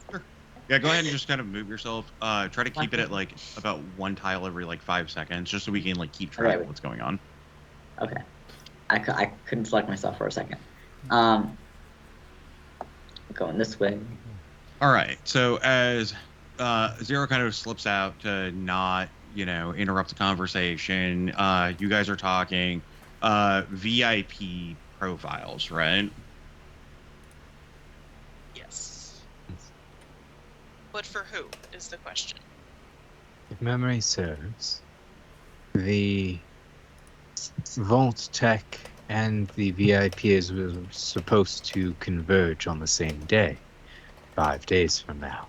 Sure. Yeah, go ahead and just kind of move yourself. Try to keep it at like about one tile every like 5 seconds, just so we can like keep track of what's going on. Okay. I couldn't select myself for a second. Going this way. All right. So as Zero kind of slips out to not, interrupt the conversation, you guys are talking VIP profiles, right? Yes. But for who is the question? If memory serves, the Vault Tech and the VIPs were supposed to converge on the same day, 5 days from now.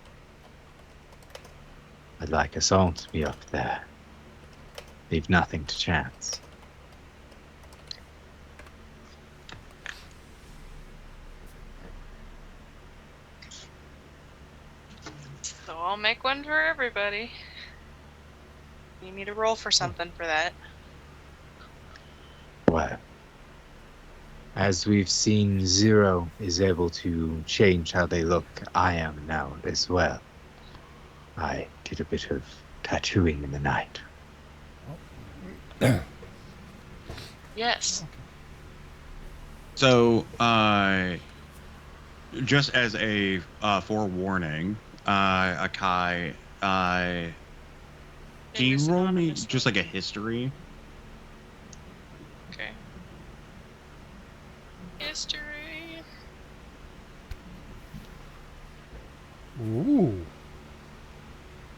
I'd like us all to be up there. Leave nothing to chance. So I'll make one for everybody. You need to roll for something for that. Well, as we've seen, Zero is able to change how they look. I am now as well. I did a bit of tattooing in the night. Yes. So, just as a forewarning, Akai, can you Famous roll me anonymous just like a history? Okay. History. Ooh.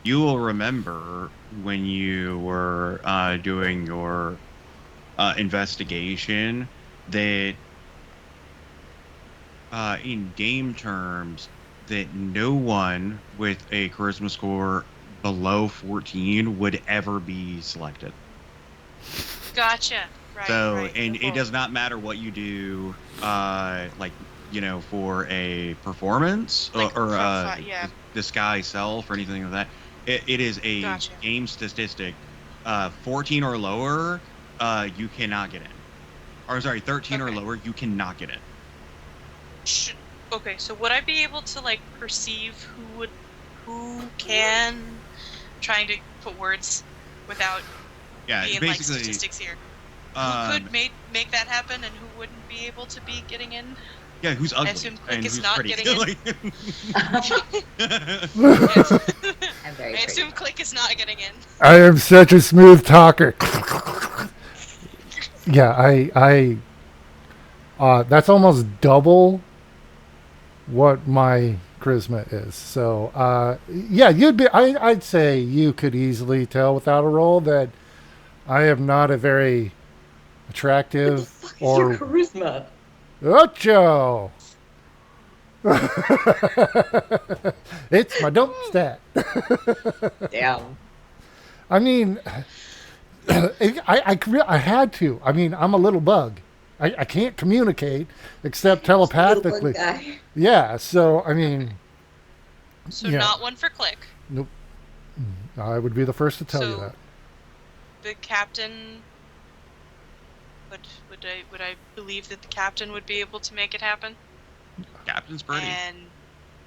You will remember when you were doing your investigation that in game terms, that no one with a charisma score below 14 would ever be selected. Gotcha. Right. So, right. and it Cool. does not matter what you do, like, for a performance Like or yeah. disguise self or anything like that. It is a Gotcha. game statistic. 14 or lower, you cannot get in. Or sorry, 13 or Okay. lower, you cannot get in. Okay, so would I be able to like perceive who can, trying to put words without Yeah, being like basically. statistics here? Who could make that happen and who wouldn't be able to be getting in? Yeah, who's ugly I assume Click and is who's not pretty. getting in. I'm very I assume pretty. Click is not getting in. I am such a smooth talker. Yeah, that's almost double what my charisma is. So, yeah, I'd say you could easily tell without a roll that I am not a very What the attractive fuck is or your charisma? Ocho. It's my dope stat. Damn. I mean, I had to. I mean, I'm a little bug. I can't communicate except Little bug telepathically. guy. Yeah, so, I mean, So yeah. not one for Click. Nope. I would be the first to tell you So- that. The captain. Would I believe that the captain would be able to make it happen? Captain's pretty. And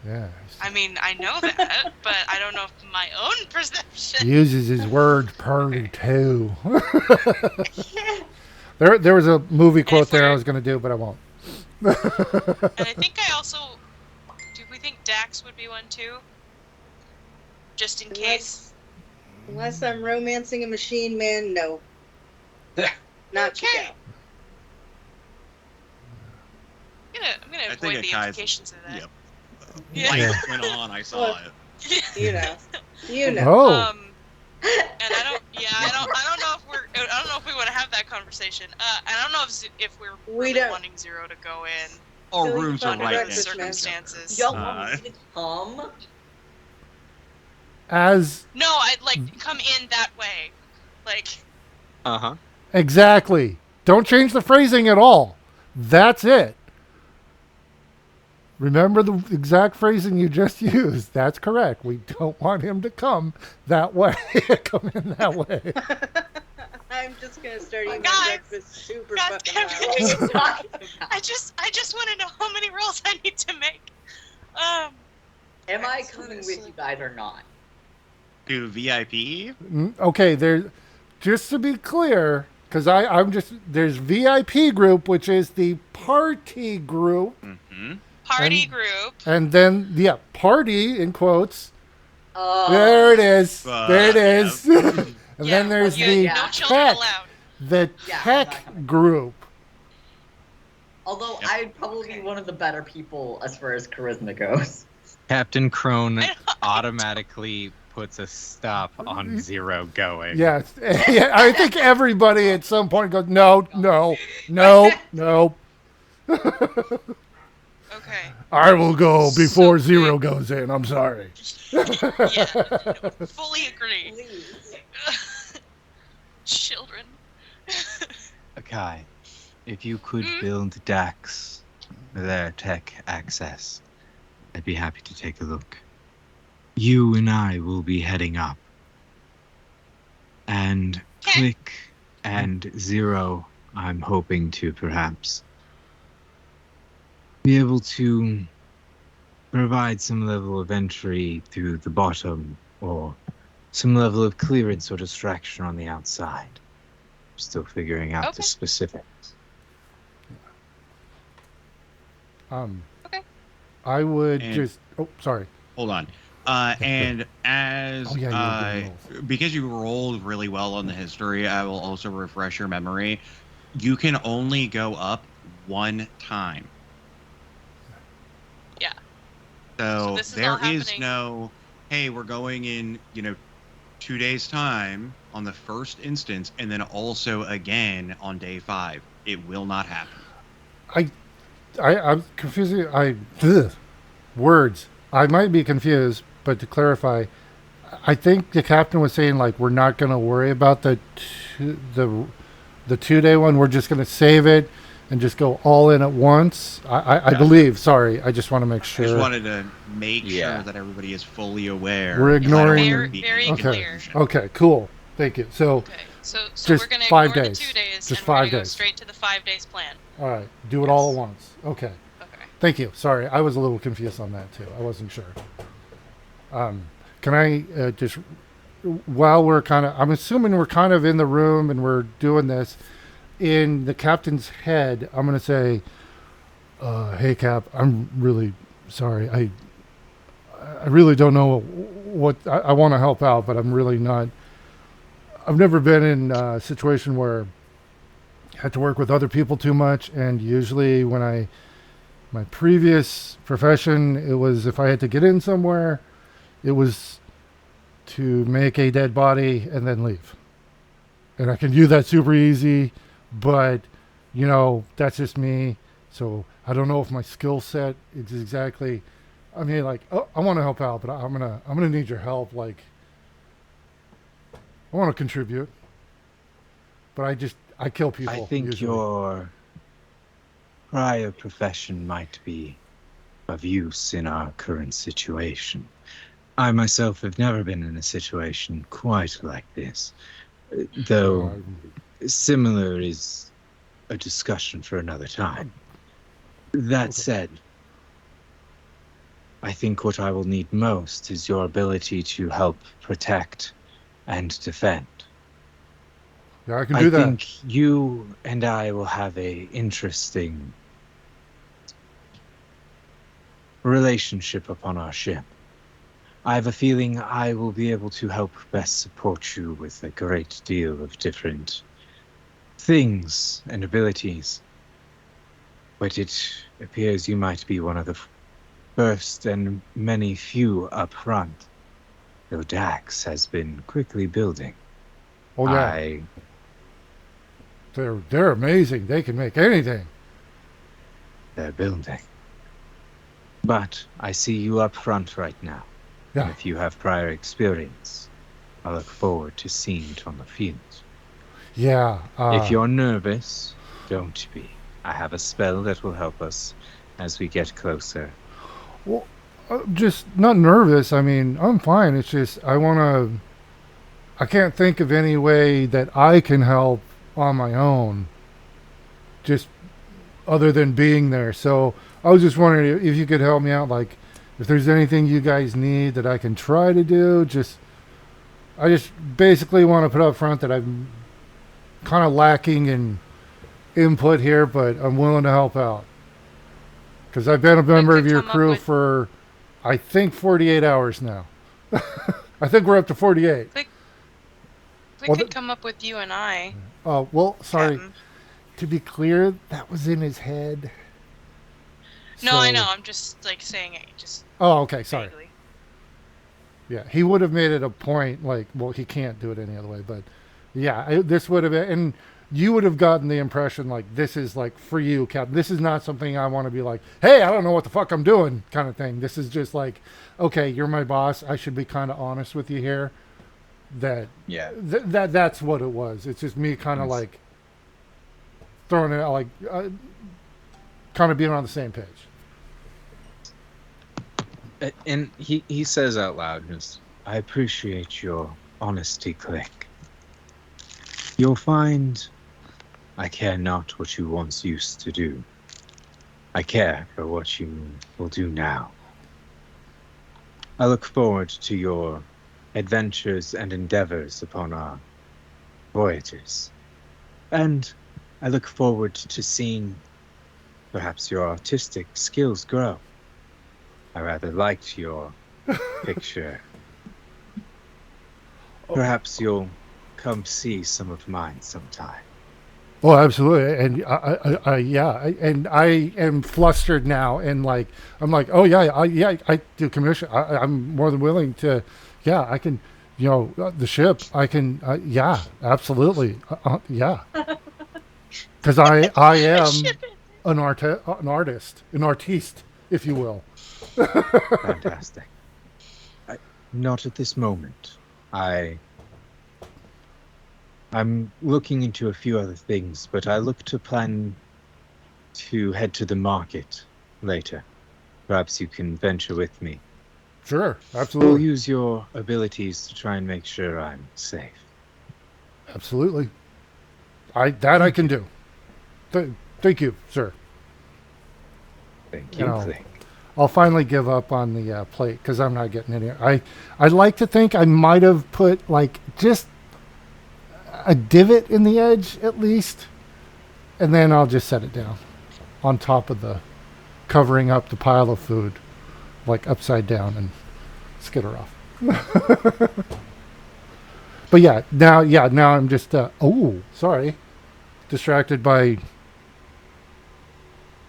Yeah. I mean, I know that, but I don't know if my own perception. Uses his word purdy too. There was a movie quote there I was going to do, but I won't. And I think I also. Do we think Dax would be one too? Just in case. Unless I'm romancing a machine man, no. Not Okay. Chico. I'm gonna I avoid think the Akai's- implications of that. Yep. Yeah. Light went on. I saw Look. it. You know. You know. Oh. And I don't know if we want to have that conversation. I don't know if we're We really don't. wanting Zero to go in All Silly rooms are fucking right under next the to each other. circumstances. Y'all want me to come? As No, I'd like come in that way, like. exactly. Don't change the phrasing at all. That's it. Remember the exact phrasing you just used. That's correct. We don't want him to come that way. Come in that way. I'm just gonna start eating Guys, my breakfast super God fucking damn loud. What are you talking about? I just want to know how many rolls I need to make. Am I so coming with seriously. you guys or not? To VIP. Okay, there. Just to be clear, because there's VIP group, which is the party group, Mm-hmm. Party And- group. and then party in quotes. Oh. There it is. There it is. And Yeah, then there's you- the no children tech, allowed. the Yeah, I'm tech not coming. group. Although Yep. I'd probably be one of the better people as far as charisma goes. Captain Crone automatically puts a stop on Zero going. Yes, yeah, I think everybody at some point goes, no, no, no, no. Okay. I will go before So Zero quick. goes in. I'm sorry. Yeah, no, fully agree. Please. Children. Akai, if you could Hmm? build Dax their tech access, I'd be happy to take a look. You and I will be heading up. And Click and Zero, I'm hoping to perhaps be able to provide some level of entry through the bottom or some level of clearance or distraction on the outside. Still figuring out the Okay. specifics. Okay. I would And- just. Oh, sorry. Hold on. Okay, And as Oh, yeah, you were doing because you rolled really well on the history, I will also refresh your memory. You can only go up one time. Yeah. So this is there all is happening- no, hey, we're going in, 2 days time on the first instance, and then also again on day 5. It will not happen. I'm confusing. Words. I might be confused, but to clarify, I think the captain was saying like we're not going to worry about the 2-day one. We're just going to save it and just go all in at once. I believe. Sorry, I just want to make I sure. just wanted to make Yeah. sure that everybody is fully aware. We're 'cause I don't ignoring want Very, there to be very any Okay. clear. confusion. Okay, cool. Thank you. So, Okay. So Just we're gonna 5 ignore days. the 2 days Just and we're 5 gonna go days. straight to the 5 days plan. all right, do it all at Yes. once. Okay. Okay. Thank you. Sorry, I was a little confused on that too. I wasn't sure. Can I just, while we're I'm assuming we're kind of in the room and we're doing this, in the captain's head, I'm going to say, hey, Cap, I'm really sorry. I really don't know what, I want to help out, but I'm really not. I've never been in a situation where I had to work with other people too much. And usually when my previous profession, it was if I had to get in somewhere, it was to make a dead body and then leave. And I can do that super easy, but that's just me. So I don't know if my skill set is exactly. I mean, like, oh, I want to help out, but I'm gonna need your help. Like, I want to contribute, but I kill people. I think usually. your prior profession might be of use in our current situation. I myself have never been in a situation quite like this, though similar is a discussion for another time. That Okay. said, I think what I will need most is your ability to help protect and defend. Yeah, I can I do that. think you and I will have a interesting relationship upon our ship. I have a feeling I will be able to help best support you with a great deal of different things and abilities. But it appears you might be one of the first and many few up front, though Dax has been quickly building. Oh yeah, they're amazing. They can make anything. They're building. But I see you up front right now. And Yeah, if you have prior experience, I look forward to seeing it on the field. yeah. If you're nervous, don't be. I have a spell that will help us as we get closer. Well, just not nervous. I mean, I'm fine. It's just I can't think of any way that I can help on my own, just other than being there. So I was just wondering if you could help me out. Like, if there's anything you guys need that I can try to do, I just basically want to put up front that I'm kind of lacking in input here, but I'm willing to help out. Because I've been a member of your crew for, I think, 48 hours now. I think we're up to 48. We could come up with you and I. Oh, well, sorry. Captain. To be clear, that was in his head. No, I know. I'm just like saying it. Just. Oh, okay. Sorry. Vaguely. Yeah, he would have made it a point. Like, well, he can't do it any other way. But yeah, this would have been, and you would have gotten the impression like this is like for you, Captain. This is not something I want to be like, hey, I don't know what the fuck I'm doing, kind of thing. This is just like, okay, you're my boss. I should be kind of honest with you here. That's what it was. It's just me kind of like throwing it out, like kind of being on the same page. And he says out loud, I appreciate your honesty, Click. You'll find I care not what you once used to do. I care for what you will do now. I look forward to your adventures and endeavors upon our voyages. And I look forward to seeing perhaps your artistic skills grow. I rather liked your picture. Perhaps you'll come see some of mine sometime. Oh, absolutely, and and I am flustered now, and like I'm like, oh yeah, I do commission. I'm more than willing to, yeah, I can, the ship, I can, yeah, absolutely, yeah, because I am an artist, an artiste, if you will. Fantastic. Not at this moment. I'm looking into a few other things, but I look to plan to head to the market later. Perhaps you can venture with me. Sure, We'll absolutely, use your abilities to try and make sure I'm safe. absolutely. I can do. Thank you, sir. Thank You you, know, Clink. I'll finally give up on the plate because I'm not getting any. I'd like to think I might have put like just a divot in the edge at least, and then I'll just set it down on top of the covering up the pile of food, like upside down, and skitter off. But now I'm just sorry, distracted by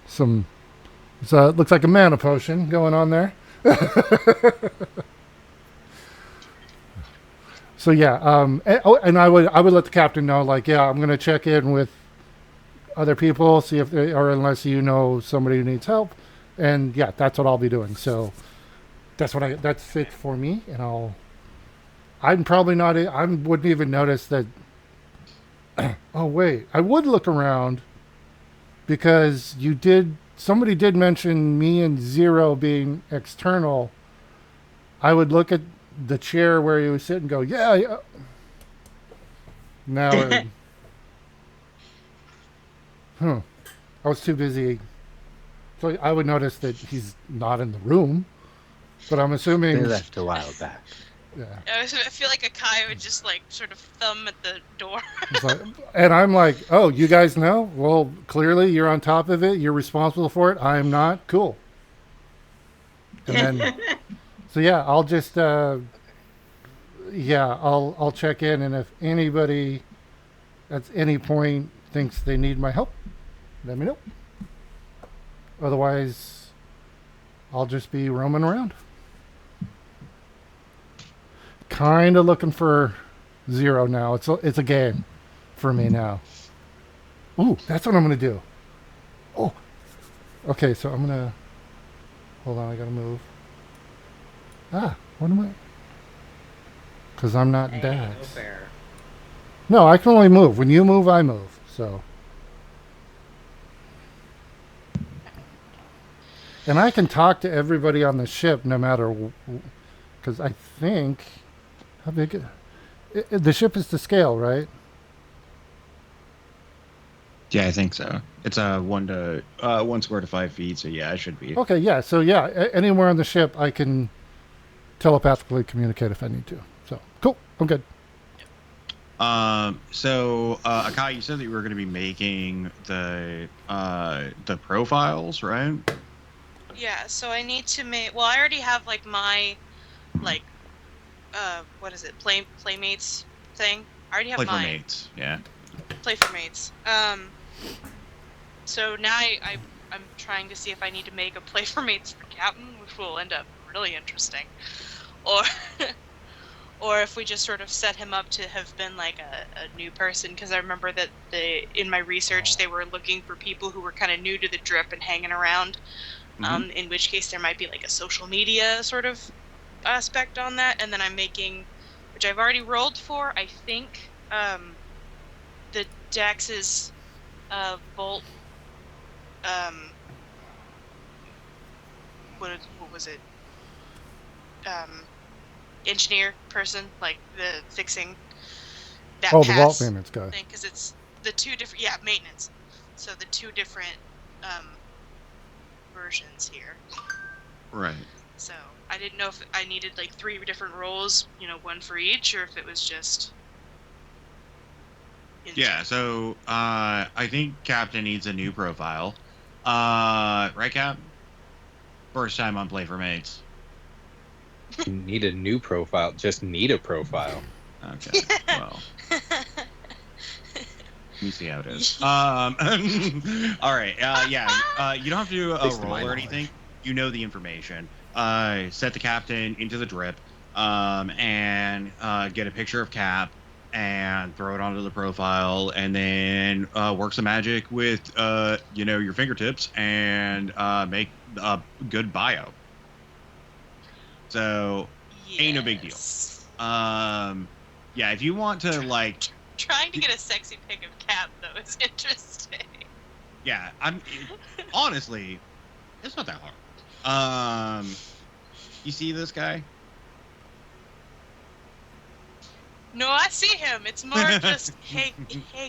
some. So it looks like a mana potion going on there. So yeah, and I would let the captain know, like, yeah, I'm gonna check in with other people, see if they, or unless you know somebody who needs help, and yeah, that's what I'll be doing. So that's it for me, and I'm probably not, I wouldn't even notice that. Oh wait, I would look around because somebody did mention me and Zero being external. I would look at the chair where he was sitting and go, yeah. Now, I was too busy. So I would notice that he's not in the room, but I'm They assuming. left a while back. Yeah. I feel like Akai would just like sort of thumb at the door. Like, and I'm like, oh, you guys know? Well, clearly you're on top of it. You're responsible for it. I'm not. Cool. And then, so yeah, I'll just, I'll check in, and if anybody at any point thinks they need my help, let me know. Otherwise, I'll just be roaming around. Kind of looking for Zero now. It's a game for me now. Ooh, that's what I'm gonna do. Oh, okay. So I'm gonna hold on. I gotta move. What am I? Because I'm not Dax. No, I can only move. When you move, I move. So. And I can talk to everybody on the ship no matter, because I think, how big, the ship is to scale, right? Yeah, I think so. It's a 1 square to 5 feet, so yeah, it should be. Okay, yeah. So yeah, anywhere on the ship I can telepathically communicate if I need to. So cool, I'm good. So Akai, you said that you were going to be making the profiles, right? Yeah, so I need to make. Well, I already have like my, like, what is it? Playmates thing. I already have Play for mine. mates, yeah. Play for mates. So now I'm trying to see if I need to make a play for mates for Captain, which will end up really interesting, or or if we just sort of set him up to have been like a new person, because I remember that in my research they were looking for people who were kind of new to the drip and hanging around. In which case there might be like a social media sort of aspect on that, and then I'm making, which I've already rolled for, I think, the Dax's Volt. What was it? Engineer person, like the fixing that Oh, pass the vault maintenance guy. thing, because it's the two different maintenance. So the two different versions here. Right. So I didn't know if I needed like 3 different roles, one for each, or if it was just. Yeah, so I think Captain needs a new profile. Right, Cap? First time on Play for Mates. Need a new profile. Just need a profile. Okay, well, let me see how it is. All right, yeah, you don't have to do a Least to roll my or knowledge. anything. You know the information. Set the Captain into the drip, and get a picture of Cap and throw it onto the profile, and then work some magic with your fingertips and make a good bio. So ain't no big deal. Yes. Yeah, if you want to like, Trying to get a sexy pic of Cap though is interesting. yeah, honestly, it's not that hard. You see this guy? No, I see him. It's more just, hey,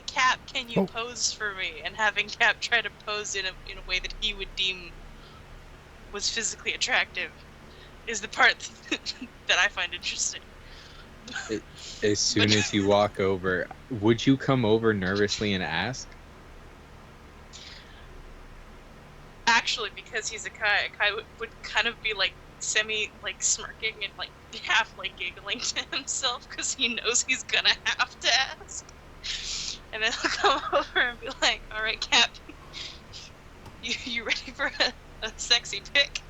Cap, can you Oh. pose for me? And having Cap try to pose in a way that he would deem was physically attractive is the part that I find interesting. As soon as you walk over, would you come over nervously and ask? Actually, because he's a Kai, Kai would kind of be like like smirking and like half like giggling to himself because he knows he's gonna have to ask. And then he'll come over and be like, "All right, Cap, you ready for a sexy pic?"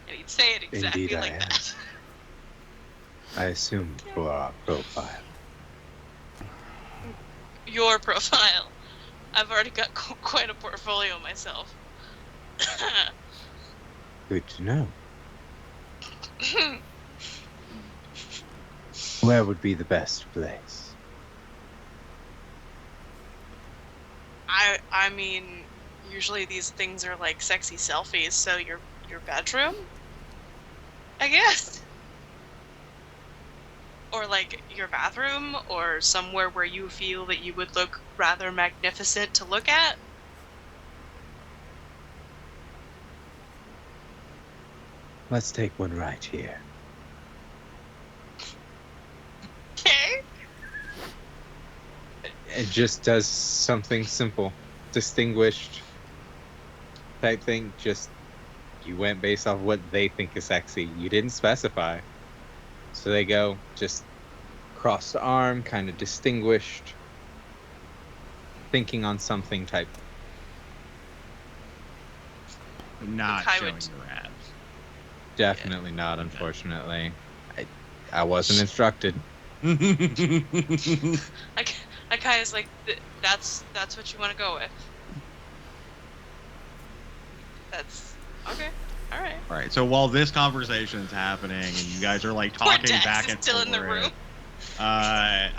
And he'd say it exactly Indeed, like I am. that. I assume for our profile. Your profile. I've already got quite a portfolio myself. Good to know. Where would be the best place? I mean, usually these things are like sexy selfies, so your bedroom, I guess, or like your bathroom, or somewhere where you feel that you would look rather magnificent to look at. Let's take one right here. Okay. It just does something simple, distinguished type thing. Just you went based off what they think is sexy. You didn't specify. So they go just crossed arm, kind of distinguished, thinking on something type. Not Kai showing would- your abs. Definitely not, unfortunately. I wasn't instructed. I kind of like that's what you want to go with. That's okay. All right. All right. So while this conversation's happening and you guys are like Poor talking Dax back is and still forth in the room.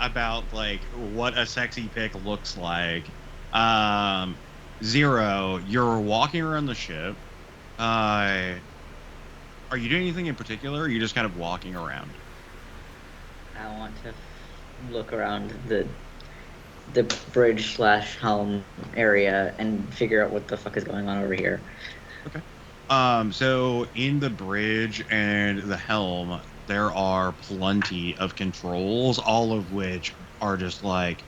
About like what a sexy pic looks like, Zero, you're walking around the ship. Are you doing anything in particular? Or are you just kind of walking around? I want to look around the bridge / helm area and figure out what the fuck is going on over here. Okay. So in the bridge and the helm, there are plenty of controls, all of which are just like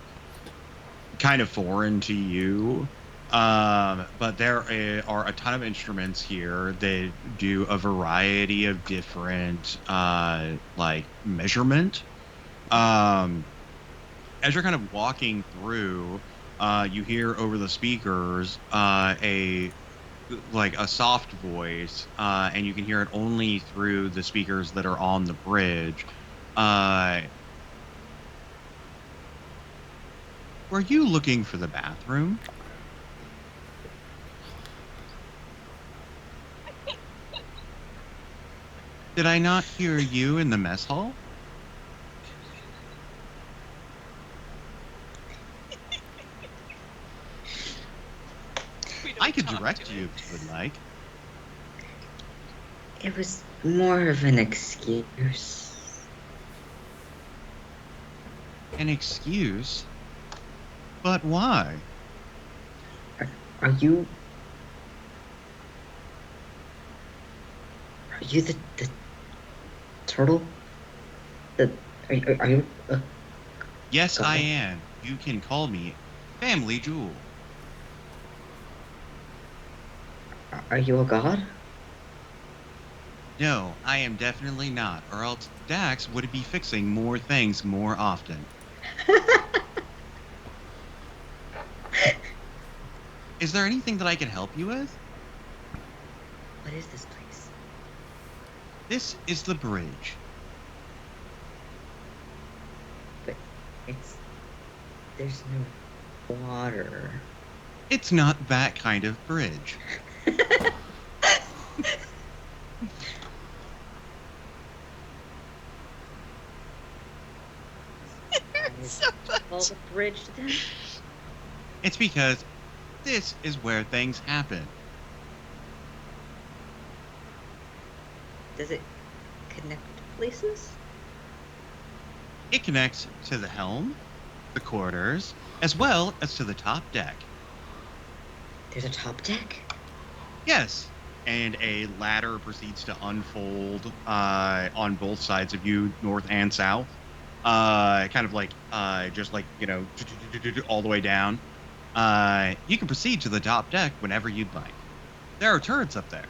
kind of foreign to you. But there are a ton of instruments here that do a variety of different like measurement. As you're kind of walking through, you hear over the speakers a soft voice, and you can hear it only through the speakers that are on the bridge. Were you looking for the bathroom? Did I not hear you in the mess hall? I could direct you if you would like. It was more of an excuse. An excuse? But why? Are you the turtle? Are you? Yes, God? I am. You can call me Family Jewel. Are you a god? No, I am definitely not, or else Dax would be fixing more things more often. Is there anything that I can help you with? What is this place? This is the bridge. But there's no water. It's not that kind of bridge. So Well, the bridge then? It's because this is where things happen. Does it connect places? It connects to the helm, the quarters, as well as to the top deck. There's a top deck? Yes, and a ladder proceeds to unfold on both sides of you, north and south. Kind of like, just like, all the way down. You can proceed to the top deck whenever you'd like. There are turrets up there.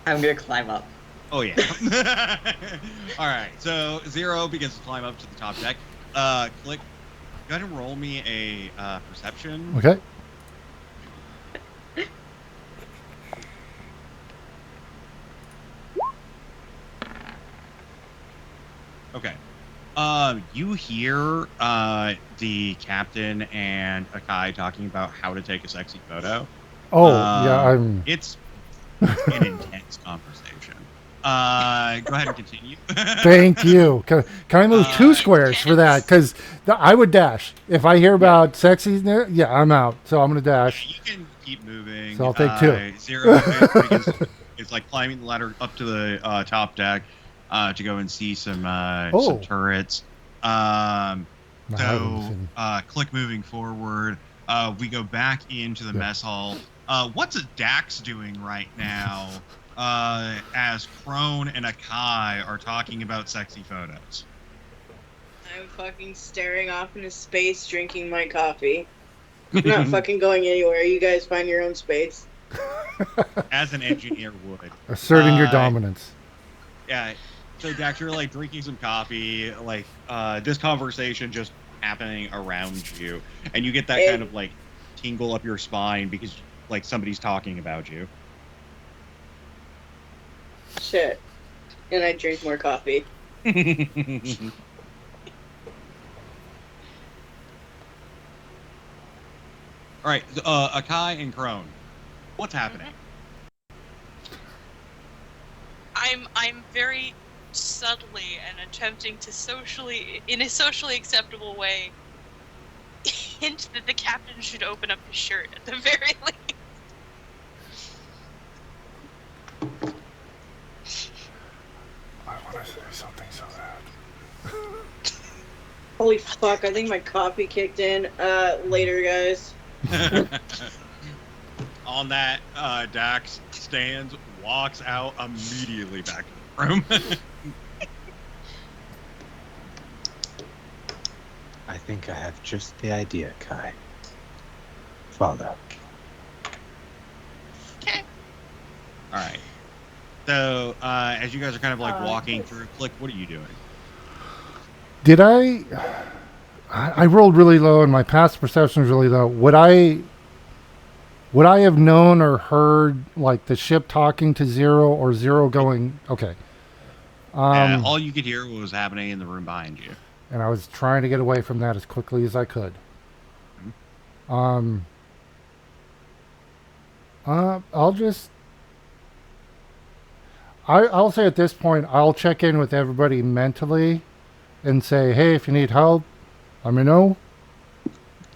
I'm gonna climb up. Oh, yeah. All right, so Zero begins to climb up to the top deck. Click. Go ahead and roll me a perception. Okay. Okay. You hear the captain and Akai talking about how to take a sexy photo. Oh, yeah, It's an intense conversation. Go ahead and continue. Thank you. Can I move 2 squares for that? Because I would dash. If I hear about sexy, yeah, I'm out. So I'm going to dash. You can keep moving. So I'll take 2. Zero is like climbing the ladder up to the top deck to go and see some turrets. Click moving forward. We go back into the mess hall. What's a Dax doing right now? As Crone and Akai are talking about sexy photos. I'm fucking staring off into space, drinking my coffee. I'm not fucking going anywhere. You guys find your own space. As an engineer would. Asserting your dominance. Yeah. So Dax, you're like drinking some coffee, like this conversation just happening around you, and you get that kind of like tingle up your spine because like somebody's talking about you. Shit. And I drink more coffee. All right, Akai and Crone, what's happening? I'm very subtly and attempting to in a socially acceptable way, hint that the captain should open up his shirt at the very least. I want to say something so bad. Holy fuck, I think my coffee kicked in. Later, guys. On that, Dax stands, walks out immediately back to the room. I think I have just the idea, Kai. Follow. Okay. All right. So, as you guys are kind of like walking through, Click, what are you doing? Did I rolled really low and my past perception was really low. Would I have known or heard like the ship talking to Zero or Zero going, okay. All you could hear was happening in the room behind you. And I was trying to get away from that as quickly as I could. Mm-hmm. I'll say at this point, I'll check in with everybody mentally and say, hey, if you need help, let me know.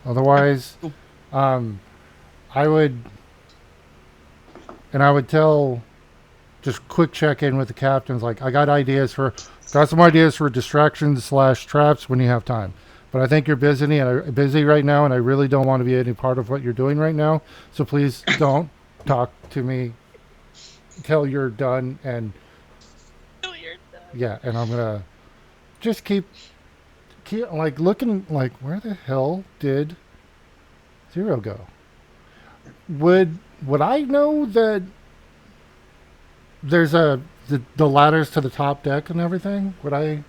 Otherwise, Cool. I would tell, just quick check in with the captains. Like, I got some ideas for distractions / traps when you have time. But I think you're busy right now, and I really don't want to be any part of what you're doing right now. So please don't talk to me until you're done. And Oh, you're done. yeah, and I'm gonna just keep like looking like where the hell did Zero go? Would I know that there's the ladders to the top deck and everything? Would I've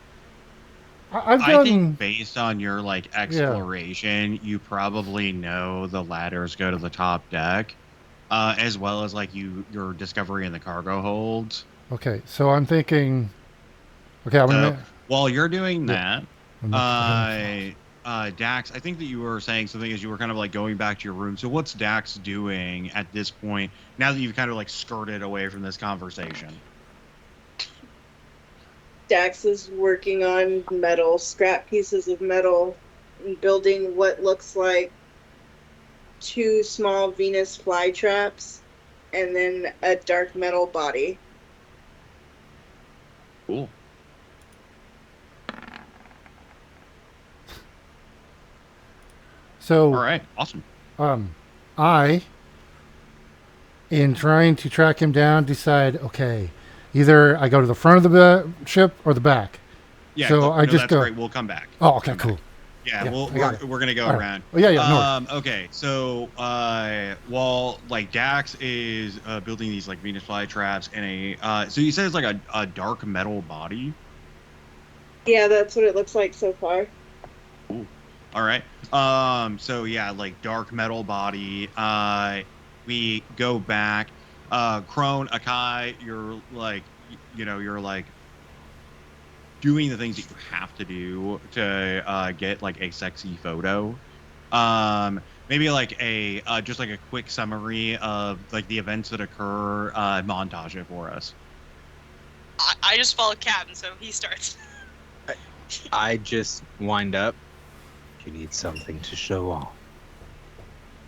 I think done based on your like exploration, you probably know the ladders go to the top deck, as well as like your discovery in the cargo holds. okay. So I'm thinking. Okay, I'm So gonna. while you're doing Yeah. that, I'm not- Dax, I think that you were saying something as you were kind of like going back to your room. So what's Dax doing at this point now that you've kind of like skirted away from this conversation? Dax is working on metal, scrap pieces of metal, and building what looks like 2 small Venus flytraps, and then a dark metal body. Cool. So All right. Awesome. I, in trying to track him down, decide okay, either I go to the front of the ship or the back. Yeah. So Cool. I No, just that's go. great. We'll come back. Oh, okay, Come cool. back. Yeah, Yeah, we'll, I got we're gonna go All right. around. Oh, yeah, north. Okay, so while like Dax is building these like Venus flytraps and so you said it's like a dark metal body. Yeah, that's what it looks like so far. Ooh. All right. So yeah, like dark metal body. We go back. Crone, Akai, you're like, you're like doing the things that you have to do to get like a sexy photo. Maybe like a just like a quick summary of like the events that occur. Montage it for us. I just followed Captain, so he starts. I just wind up. You need something to show off.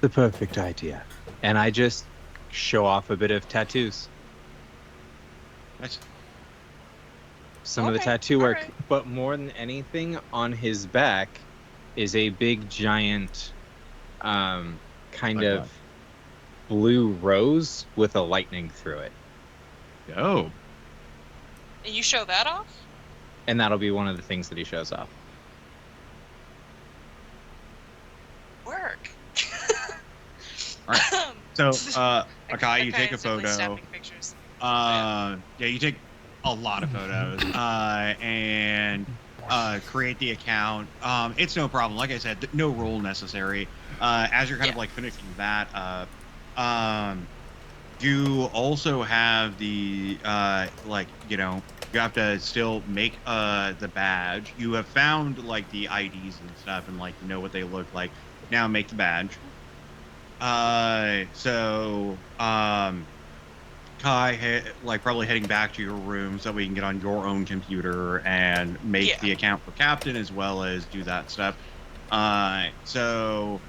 The perfect idea. And I just show off a bit of tattoos. Nice. Some of the Okay, tattoo work. alright. But more than anything, on his back is a big giant kind Like of what? blue rose with a lightning through it. Oh, And you show that off? And that'll be one of the things that he shows off. Work. Alright. So, Akai, Akai you take a is simply photo. snapping pictures. Yeah, you take a lot of photos and create the account. It's no problem. Like I said, no rule necessary. As you're kind of like finishing that up, you also have the you have to still make the badge. You have found like the IDs and stuff and like know what they look like. Now make the badge. Kai, like probably heading back to your room so that we can get on your own computer and make the account for Captain as well as do that stuff. So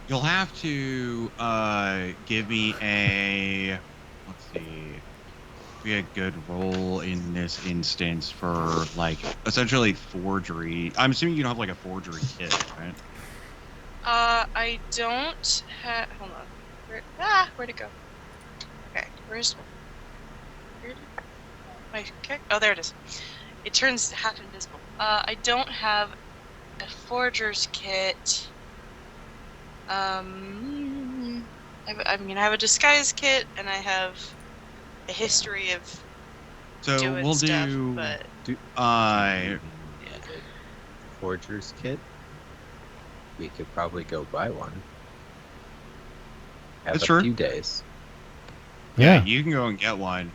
you'll have to give me a, let's see, be a good roll in this instance for like essentially forgery. I'm assuming you don't have like a forgery kit, right? I don't have. Hold on. Where'd it go? Okay, where did my kick? Oh, there it is. It turns half invisible. I don't have a forger's kit. I have a disguise kit, and I have a history of So doing we'll stuff, do. but Forger's kit. We could probably go buy one. Have That's a true. few days. Yeah, you can go and get one.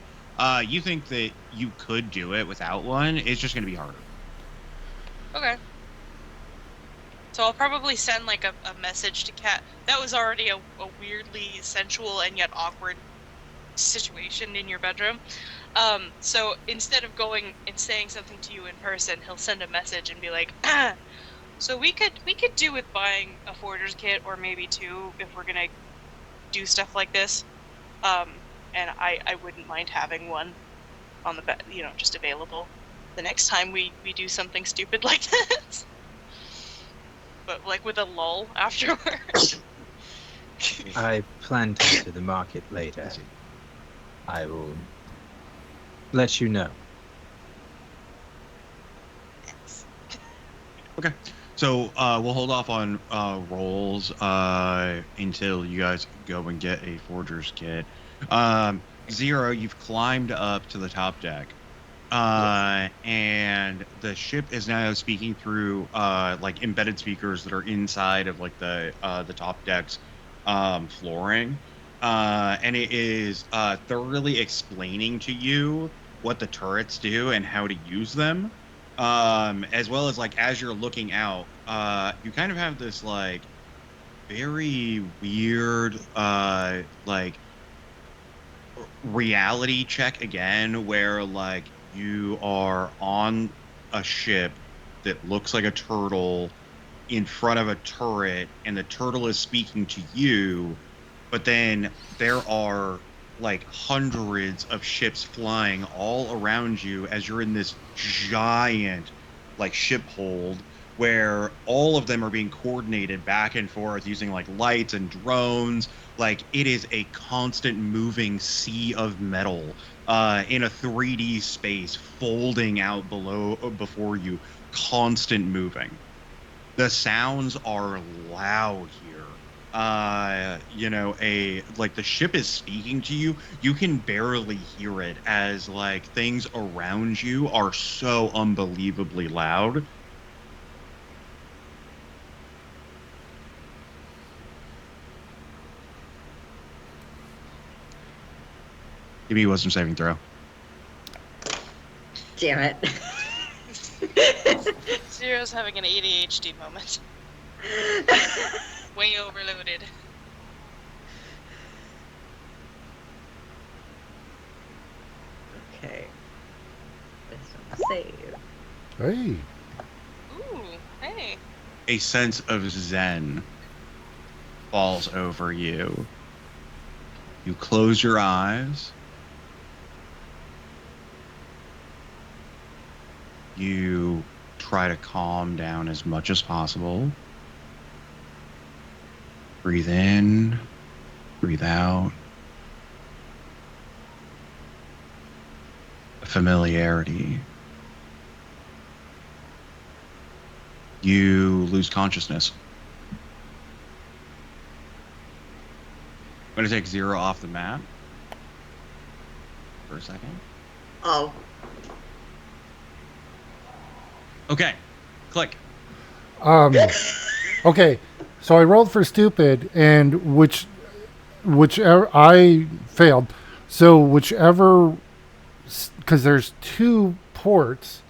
You think that you could do it without one? It's just going to be harder. okay. So I'll probably send like a message to Kat. That was already a weirdly sensual and yet awkward situation in your bedroom. So instead of going and saying something to you in person, he'll send a message and be like, so we could do with buying a forger's kit or maybe 2 if we're gonna do stuff like this. And I wouldn't mind having one on the bed, just available the next time we do something stupid like this. But like with a lull afterwards. I plan to enter the market later. I will let you know. Okay. So we'll hold off on rolls until you guys go and get a forger's kit. Zero, you've climbed up to the top deck. And the ship is now speaking through like embedded speakers that are inside of like the top deck's flooring. And it is thoroughly explaining to you what the turrets do and how to use them. As well as like as you're looking out, you kind of have this like very weird like reality check again where like you are on a ship that looks like a turtle in front of a turret and the turtle is speaking to you, but then there are like hundreds of ships flying all around you as you're in this giant like ship hold where all of them are being coordinated back and forth using like lights and drones. Like it is a constant moving sea of metal in a 3D space folding out below before you, constant moving. The sounds are loud here. You know, a like the ship is speaking to you. You can barely hear it as like things around you are so unbelievably loud. Give me a wisdom saving throw. Damn it. Zero's having an ADHD moment. Way overloaded. Okay. Wisdom save. Hey. Ooh, hey. A sense of zen falls over you. You close your eyes. You try to calm down as much as possible. Breathe in, breathe out. Familiarity. You lose consciousness. I'm going to take Zero off the map for a second. Oh. Okay, click. Okay, so I rolled for stupid, and whichever I failed. So whichever, because there's two ports.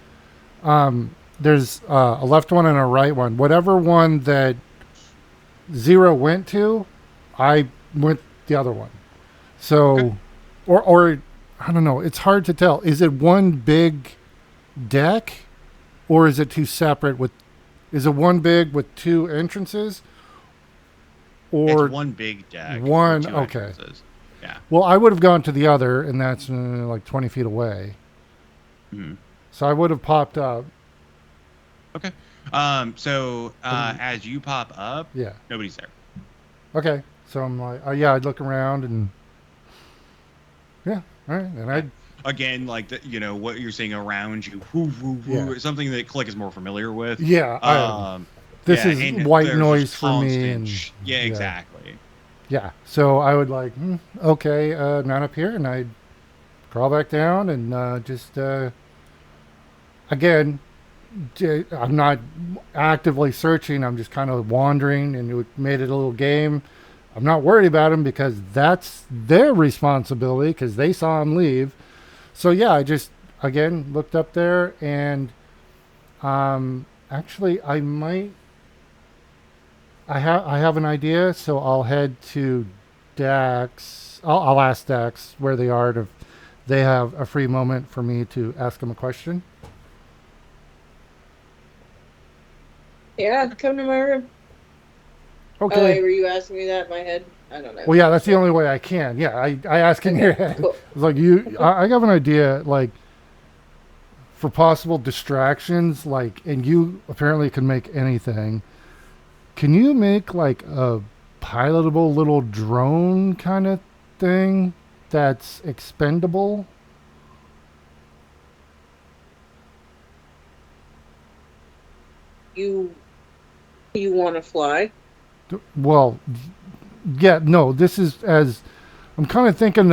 There's a left one and a right one. Whatever one that Zero went to, I went the other one. So, Okay. or I don't know. It's hard to tell. Is it one big deck, or is it two separate? Is it one big with two entrances? Or It's one big deck. with one? two Okay. entrances. Yeah. Well, I would have gone to the other, and that's like 20 feet away. Hmm. So I would have popped up. Okay. So as you pop up, Yeah. nobody's there. Okay. So I'm like, yeah, I'd look around and yeah, all right, and I'd Again, like you know what you're seeing around you, whoo, whoo, woo, Yeah. something that Click is more familiar with. yeah. This Yeah, is and white there's noise just for me, constant and yeah, exactly. yeah. So I would like, okay, not up here, and I'd crawl back down and just again, I'm not actively searching. I'm just kind of wandering, and it made it a little game. I'm not worried about them because that's their responsibility because they saw him leave. So yeah, I just again looked up there and actually I have an idea, so I'll head to Dax. I'll ask Dax where they are if they have a free moment for me to ask them a question. Yeah, come to my room. Okay. Oh, wait, were you asking me that in my head? I don't know. Well, yeah, that's the only way I can. Yeah, I ask in your head. Cool. It's like I have an idea, like for possible distractions, like, and you apparently can make anything. Can you make like a pilotable little drone kind of thing that's expendable? you want to fly. Well, yeah, no, this is as I'm kind of thinking,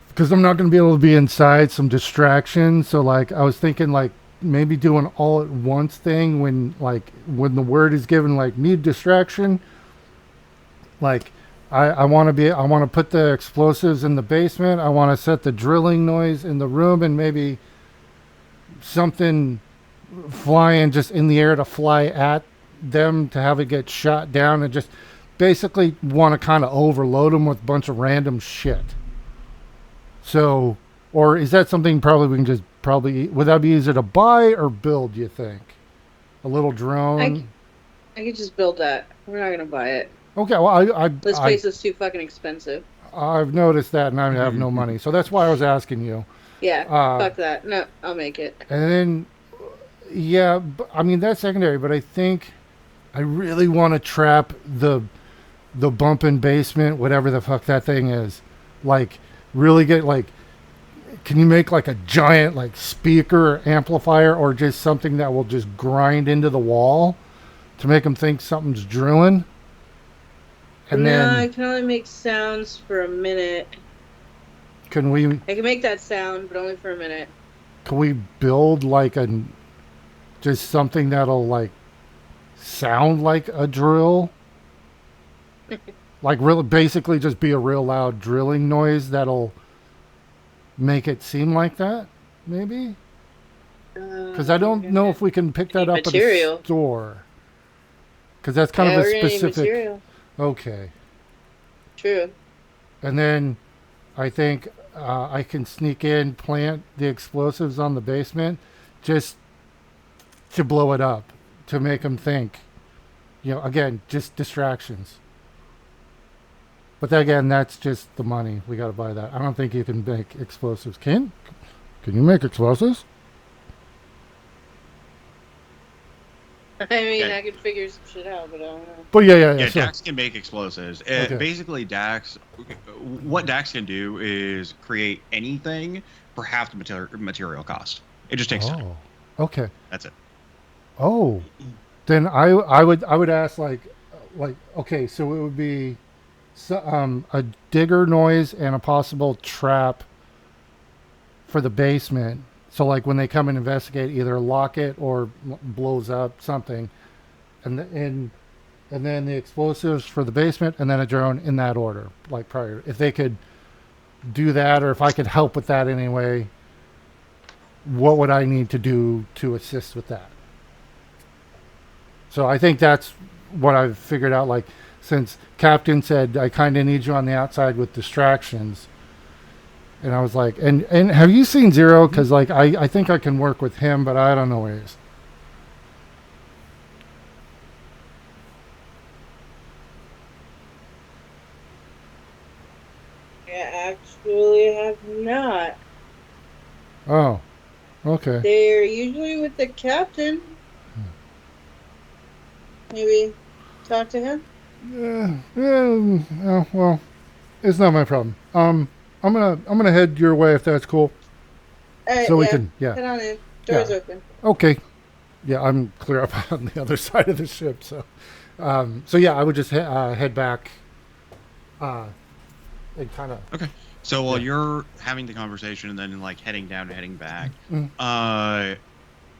because I'm not going to be able to be inside, some distractions. So, like, I was thinking, like, maybe do an all at once thing when the word is given, like, need distraction. Like, I want to put the explosives in the basement. I want to set the drilling noise in the room, and maybe something flying just in the air to fly at them to have it get shot down, and just basically want to kind of overload them with a bunch of random shit. So, or is that something probably we can just would that be easier to buy or build, do you think? A little drone? I could just build that. We're not gonna buy it. Okay, well, This place is too fucking expensive. I've noticed that, and I have no money, so that's why I was asking you. Yeah, fuck that. No, I'll make it. And then, yeah, I mean that's secondary, but I think I really want to trap the bumping basement, whatever the fuck that thing is. Like, really get like, can you make like a giant like speaker or amplifier, or just something that will just grind into the wall to make them think something's drilling? And then I can only make sounds for a minute. can we I can make that sound, but only for a minute. can we build like just something that'll like sound like a drill? Like, really basically just be a real loud drilling noise that'll make it seem like that, maybe? Because I don't know if we can pick that up material. at a store. Because that's kind of a we're gonna need specific. material. Okay. True. And then I think I can sneak in, plant the explosives on the basement, just to blow it up, to make them think. Again, just distractions. But then again, that's just the money. We got to buy that. I don't think you can make explosives. Can you make explosives? I mean, Yeah. I could figure some shit out, but I don't know. But yeah. Yeah, Sure. Dax can make explosives. Okay. Basically, what Dax can do is create anything for half the material cost. It just takes time. Oh, okay. That's it. Oh, then I would ask like okay, so it would be a digger noise and a possible trap for the basement. So like when they come and investigate, either lock it or blows up something, and then the explosives for the basement, and then a drone in that order, like prior. If they could do that, or if I could help with that anyway, what would I need to do to assist with that? So I think that's what I've figured out. Like, since Captain said I kind of need you on the outside with distractions, and I was like, and have you seen Zero? Because like I think I can work with him, but I don't know where he is. I actually have not. Oh, okay. They're usually with the captain. Maybe talk to him. Yeah. Well, it's not my problem. I'm gonna head your way if that's cool. So we can, Head on in. Door's open. Okay. Yeah, I'm clear up on the other side of the ship. So yeah, I would just head back. And kind of. Okay. So while you're having the conversation and then like heading down and heading back,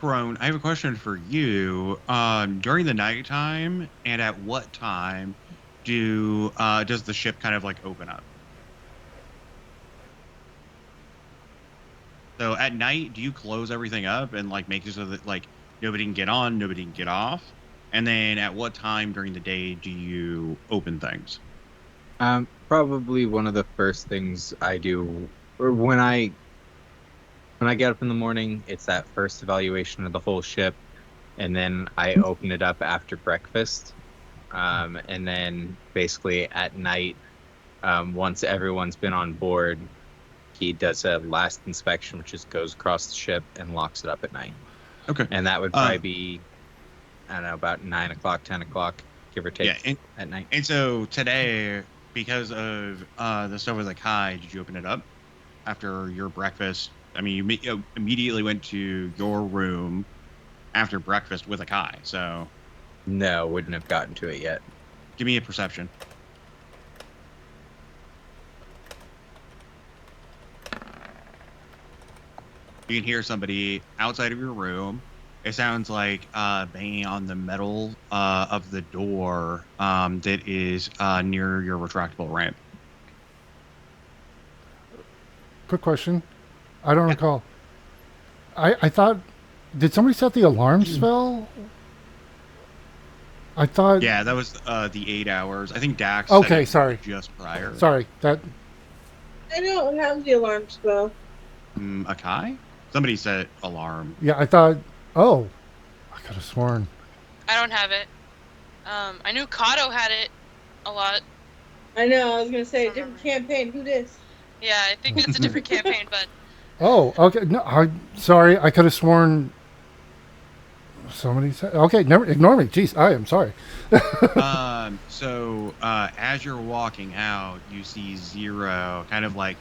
Crone, I have a question for you. During the nighttime, and at what time does the ship kind of like open up? So at night, do you close everything up and like make it so that like nobody can get on, nobody can get off? And then at what time during the day do you open things? Probably one of the first things I do, or when I get up in the morning, it's that first evaluation of the whole ship, and then I open it up after breakfast, and then basically at night, once everyone's been on board, he does a last inspection, which just goes across the ship and locks it up at night. Okay. And that would probably be, I don't know, about 9 o'clock, 10 o'clock, give or take, at night. And so today, because of the stuff was like high, did you open it up after your breakfast? I mean, you immediately went to your room, after breakfast with Akai. So No, wouldn't have gotten to it yet. give me a perception. You can hear somebody outside of your room. It sounds like banging on the metal of the door that is near your retractable ramp. Quick question. I don't recall. I thought, did somebody set the alarm spell? I thought. Yeah, that was the 8 hours. I think Dax Okay, said it sorry. just prior. Sorry, that. I don't have the alarm spell. Akai? Somebody said alarm. Yeah, I thought. Oh, I could have sworn. I don't have it. I knew Kato had it a lot. I know, I was gonna say, Remember. different campaign, who this? Yeah, I think it's a different campaign, but Oh, okay. No, sorry. I could have sworn. Somebody said. Okay, never ignore me. Jeez, I am sorry. So as you're walking out, you see Zero kind of like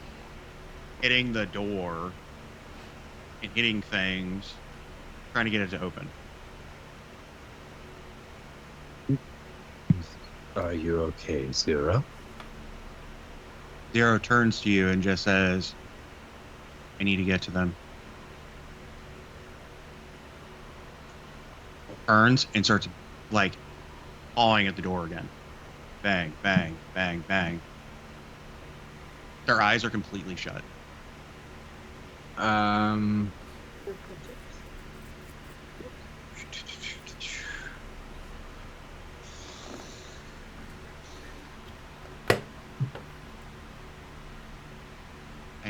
hitting the door and hitting things, trying to get it to open. Are you okay, Zero? Zero turns to you and just says, I need to get to them. Turns and starts like pawing at the door again. Bang, bang, bang, bang. Their eyes are completely shut. I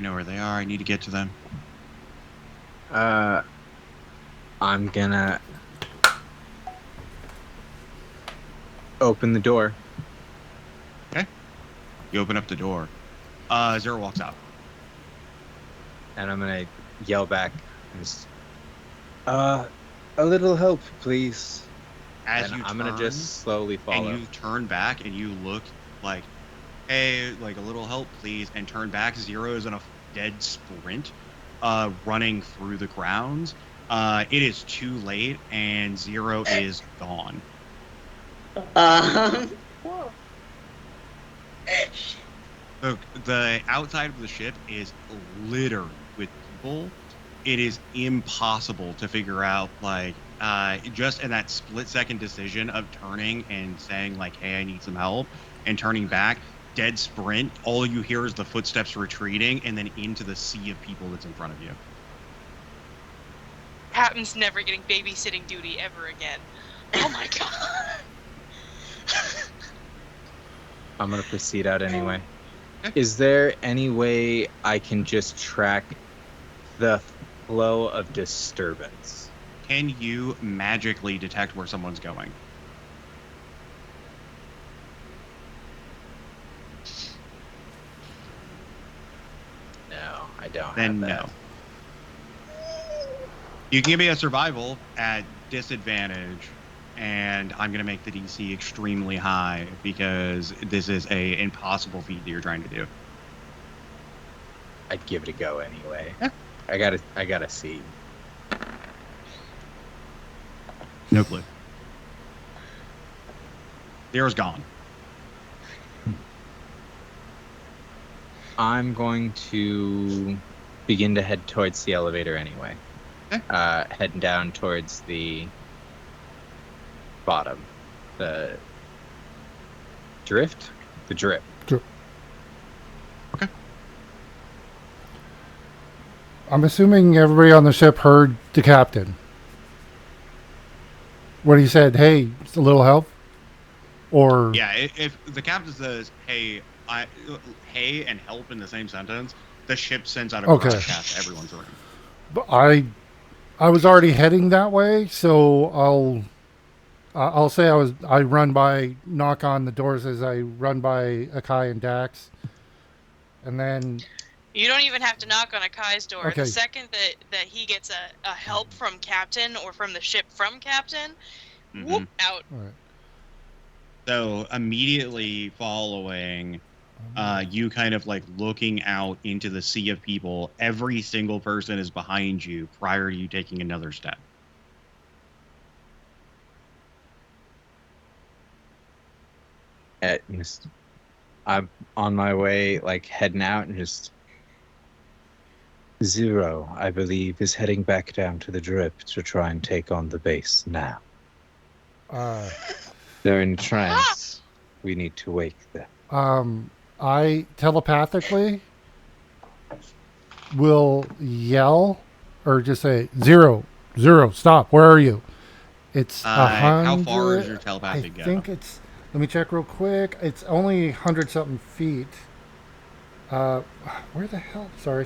know where they are. I need to get to them. I'm gonna open the door. You open up the door. Zero walks out. And I'm gonna yell back. A little help, please. As And you I'm gonna just slowly follow. and you turn back and you look like, hey, like a little help, please, and turn back. Zero is in a dead sprint, running through the grounds. It is too late, and Zero is gone. Whoa. The outside of the ship is littered with people. It is impossible to figure out, like, just in that split-second decision of turning and saying, like, hey, I need some help, and turning back, dead sprint, all you hear is the footsteps retreating, and then into the sea of people that's in front of you. Captain's never getting babysitting duty ever again. Oh my god. I'm gonna proceed out anyway. Okay. Is there any way I can just track the flow of disturbance? Can you magically detect where someone's going? No, I don't Then have that. no. You can give me a survival at disadvantage, and I'm going to make the DC extremely high because this is a impossible feat that you're trying to do. I'd give it a go anyway. Yeah. I gotta see. No clue. Zero's gone. I'm going to begin to head towards the elevator anyway. Okay. Heading down towards the bottom. The drift? The drip. I'm assuming everybody on the ship heard the captain. When he said, hey, it's a little help? Or. Yeah, if the captain says, hey, hey and help in the same sentence, the ship sends out a Okay. broadcast to everyone's room. But I was already heading that way, so I'll say I run by, knock on the doors as I run by Akai and Dax, and then You don't even have to knock on Akai's door. Okay. The second that he gets a help from Captain or from the ship from Captain, whoop, out. all right. So immediately following, you kind of like looking out into the sea of people. Every single person is behind you prior to you taking another step. I'm on my way, like heading out, and just Zero, I believe, is heading back down to the drip to try and take on the base now. Uh, They're in trance. We need to wake them. I telepathically will yell or just say, Zero, Zero, stop, where are you? It's How 100. far is your I telepathic go? think it's, let me check real quick. It's only 100 something feet. Where the hell? Sorry.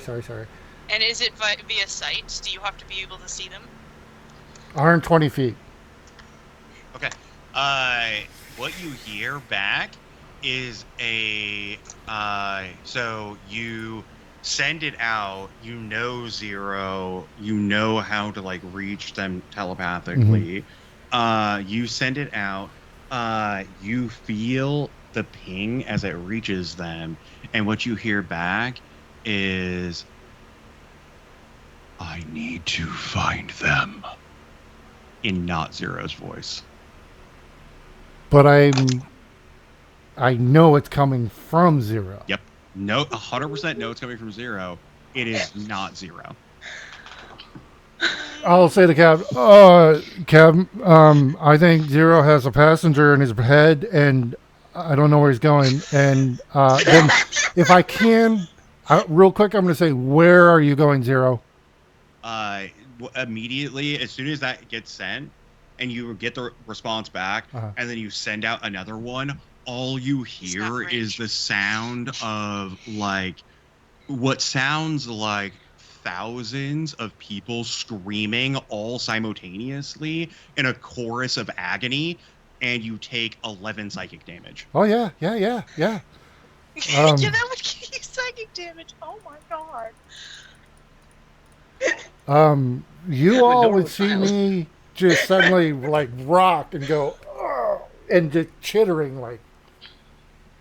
And is it via sight? Do you have to be able to see them? 120 feet. Okay. What you hear back is so you send it out, you know Zero, you know how to like reach them telepathically. You send it out, you feel the ping as it reaches them, and what you hear back is, I need to find them, in not Zero's voice. But I know it's coming from Zero. Yep. No, 100% no, it's coming from Zero. It is not Zero. I'll say to Cab, Cab, I think Zero has a passenger in his head, and I don't know where he's going. And then, if I can, real quick, I'm going to say, where are you going, Zero? Immediately, as soon as that gets sent, and you get the response back, and then you send out another one, all you hear is the sound of like what sounds like thousands of people screaming all simultaneously in a chorus of agony, and you take 11 psychic damage. Oh yeah. Yeah, that would give you psychic damage. Oh my god. You all would see me just suddenly like rock and go, oh, and just chittering like,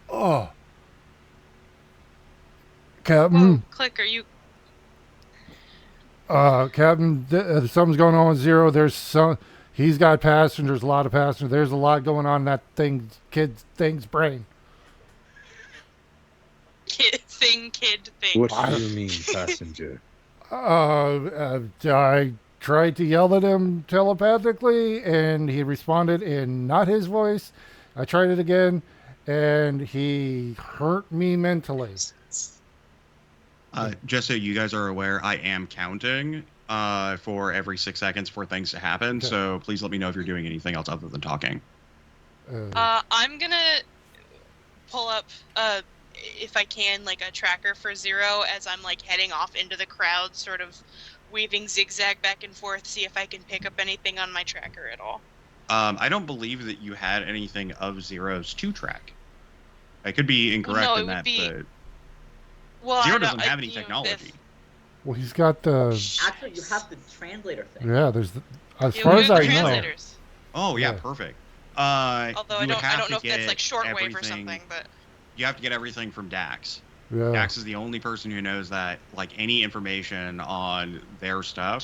oh. Captain. Whoa, Click, are you? Captain, something's going on with Zero. He's got passengers, a lot of passengers. There's a lot going on in that thing's brain. Kid thing. What do you mean, passenger? I tried to yell at him telepathically, and he responded in not his voice. I tried it again, and he hurt me mentally. Just so you guys are aware, I am counting for every 6 seconds for things to happen. Okay. So please let me know if you're doing anything else other than talking. I'm gonna pull up, if I can, like a tracker for Zero as I'm like heading off into the crowd, sort of weaving zigzag back and forth, see if I can pick up anything on my tracker at all. I don't believe that you had anything of Zero's to track. I could be incorrect in that, but... Well, Zero doesn't have any technology. Well, he's got the... Actually, you have the translator thing. Yeah, there's as far as I know. Oh, yeah, perfect. Although I don't know if that's like shortwave or something, but... You have to get everything from Dax. Yeah. Dax is the only person who knows that, like, any information on their stuff.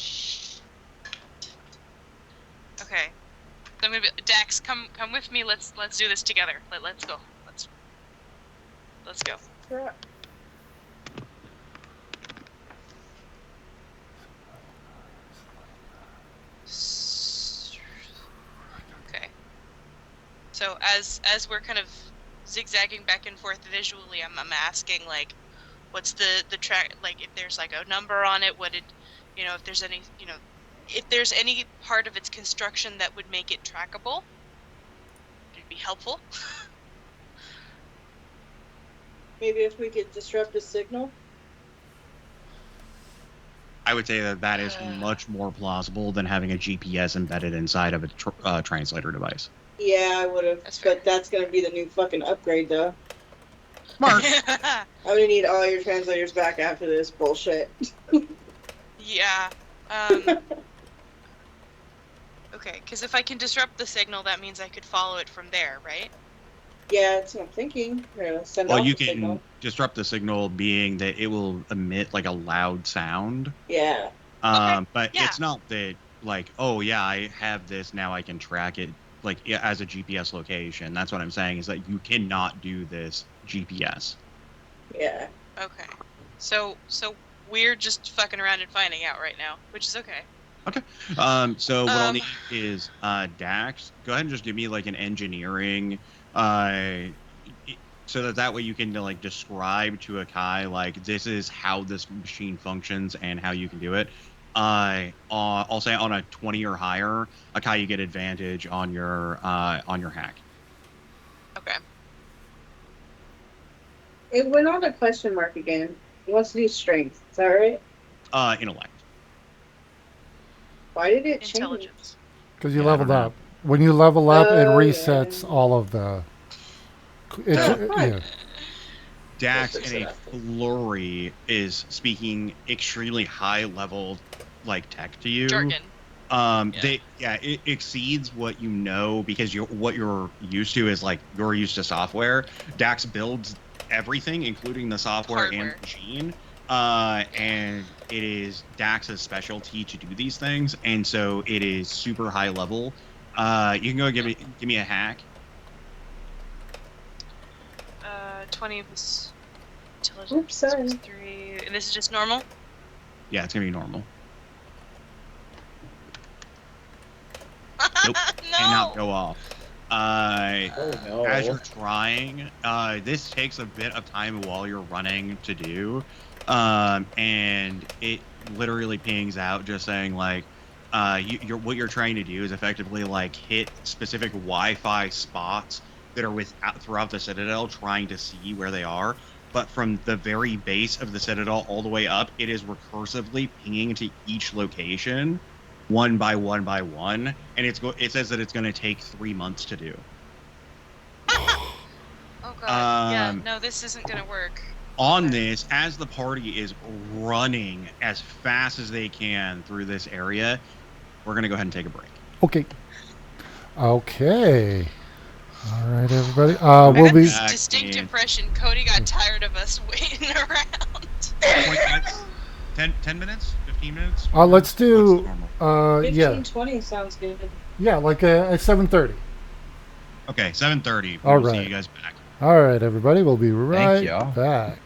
Okay. So I'm gonna be, Dax, come with me. Let's do this together. Let's go. Let's go. Yeah. Okay. So as we're kind of zigzagging back and forth visually, I'm asking like, what's the track, like if there's like a number on it, if there's any, if there's any part of its construction that would make it trackable, it'd be helpful. Maybe if we could disrupt the signal. I would say that is much more plausible than having a GPS embedded inside of a translator device. Yeah, I would have, but that's going to be the new fucking upgrade, though. Smart. I'm going to need all your translators back after this bullshit. Yeah. Okay, because if I can disrupt the signal, that means I could follow it from there, right? Yeah, that's what I'm thinking. Well, you can signal. Disrupt the signal, being that it will emit like a loud sound. Yeah. But it's not that like, oh yeah, I have this now, I can track it. as a GPS location. That's what I'm saying, is that you cannot do this GPS. Yeah. Okay. So we're just fucking around and finding out right now, which is okay. Okay. So what I'll Um, need is Dax. Go ahead and just give me like an engineering, so that way you can like describe to Akai like this is how this machine functions and how you can do it. I'll say on a 20 or higher, Akai, you get advantage on your hack. Okay. It went on a question mark again. He wants to do strength. Is that right? Intellect. Why did it change? Intelligence. Because you Yeah, I leveled don't know. up. When you level up, it Oh, resets yeah. all of the. Oh, fun. Yeah. Dax Fix in it a after. flurry is speaking extremely high level like tech to you. Jargon. It exceeds what you know, because what you're used to is like you're used to software. Dax builds everything, including the software and Hardware. the machine. And it is Dax's specialty to do these things, and so it is super high level. You can go give me a hack. 20 of this Oops, intelligence sorry. plus 3. And this is just normal? Yeah, it's gonna be normal. Nope. No! Cannot go off. Oh no. As you're trying, this takes a bit of time while you're running to do, and it literally pings out just saying like, what you're trying to do is effectively like hit specific Wi-Fi spots that are throughout the Citadel, trying to see where they are. But from the very base of the Citadel all the way up, it is recursively pinging to each location, one by one by one, and it says that it's going to take 3 months to do. Oh god. Yeah, Um, no, this isn't gonna work. On Okay. this, as the party is running as fast as they can through this area, we're going to go ahead and take a break. Okay. Okay. All right, everybody. I We'll got be. this Back distinct in impression Cody got tired of us waiting around. 20 minutes? 10 minutes? 15 minutes? 20 Let's minutes? What's the do. normal? Yeah. 15-20 sounds good. Yeah, like at 7:30. Okay, 7:30. We All will see right. you guys back. All right, everybody. We'll be right y'all. back.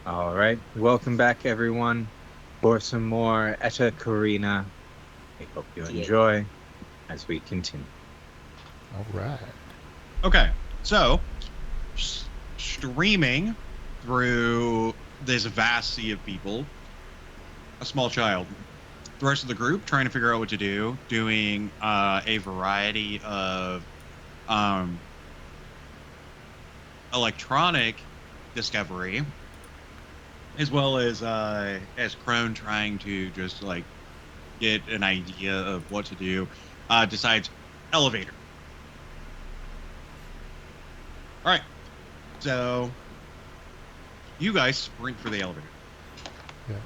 All right. Welcome back, everyone, for some more Eta Carinae. I hope you Yeah. enjoy as we continue. All right. Okay, so streaming through this vast sea of people, a small child. The rest of the group trying to figure out what to do, doing a variety of electronic discovery, as well as Crone trying to just like get an idea of what to do. Decides elevator. All right, so you guys sprint for the elevator.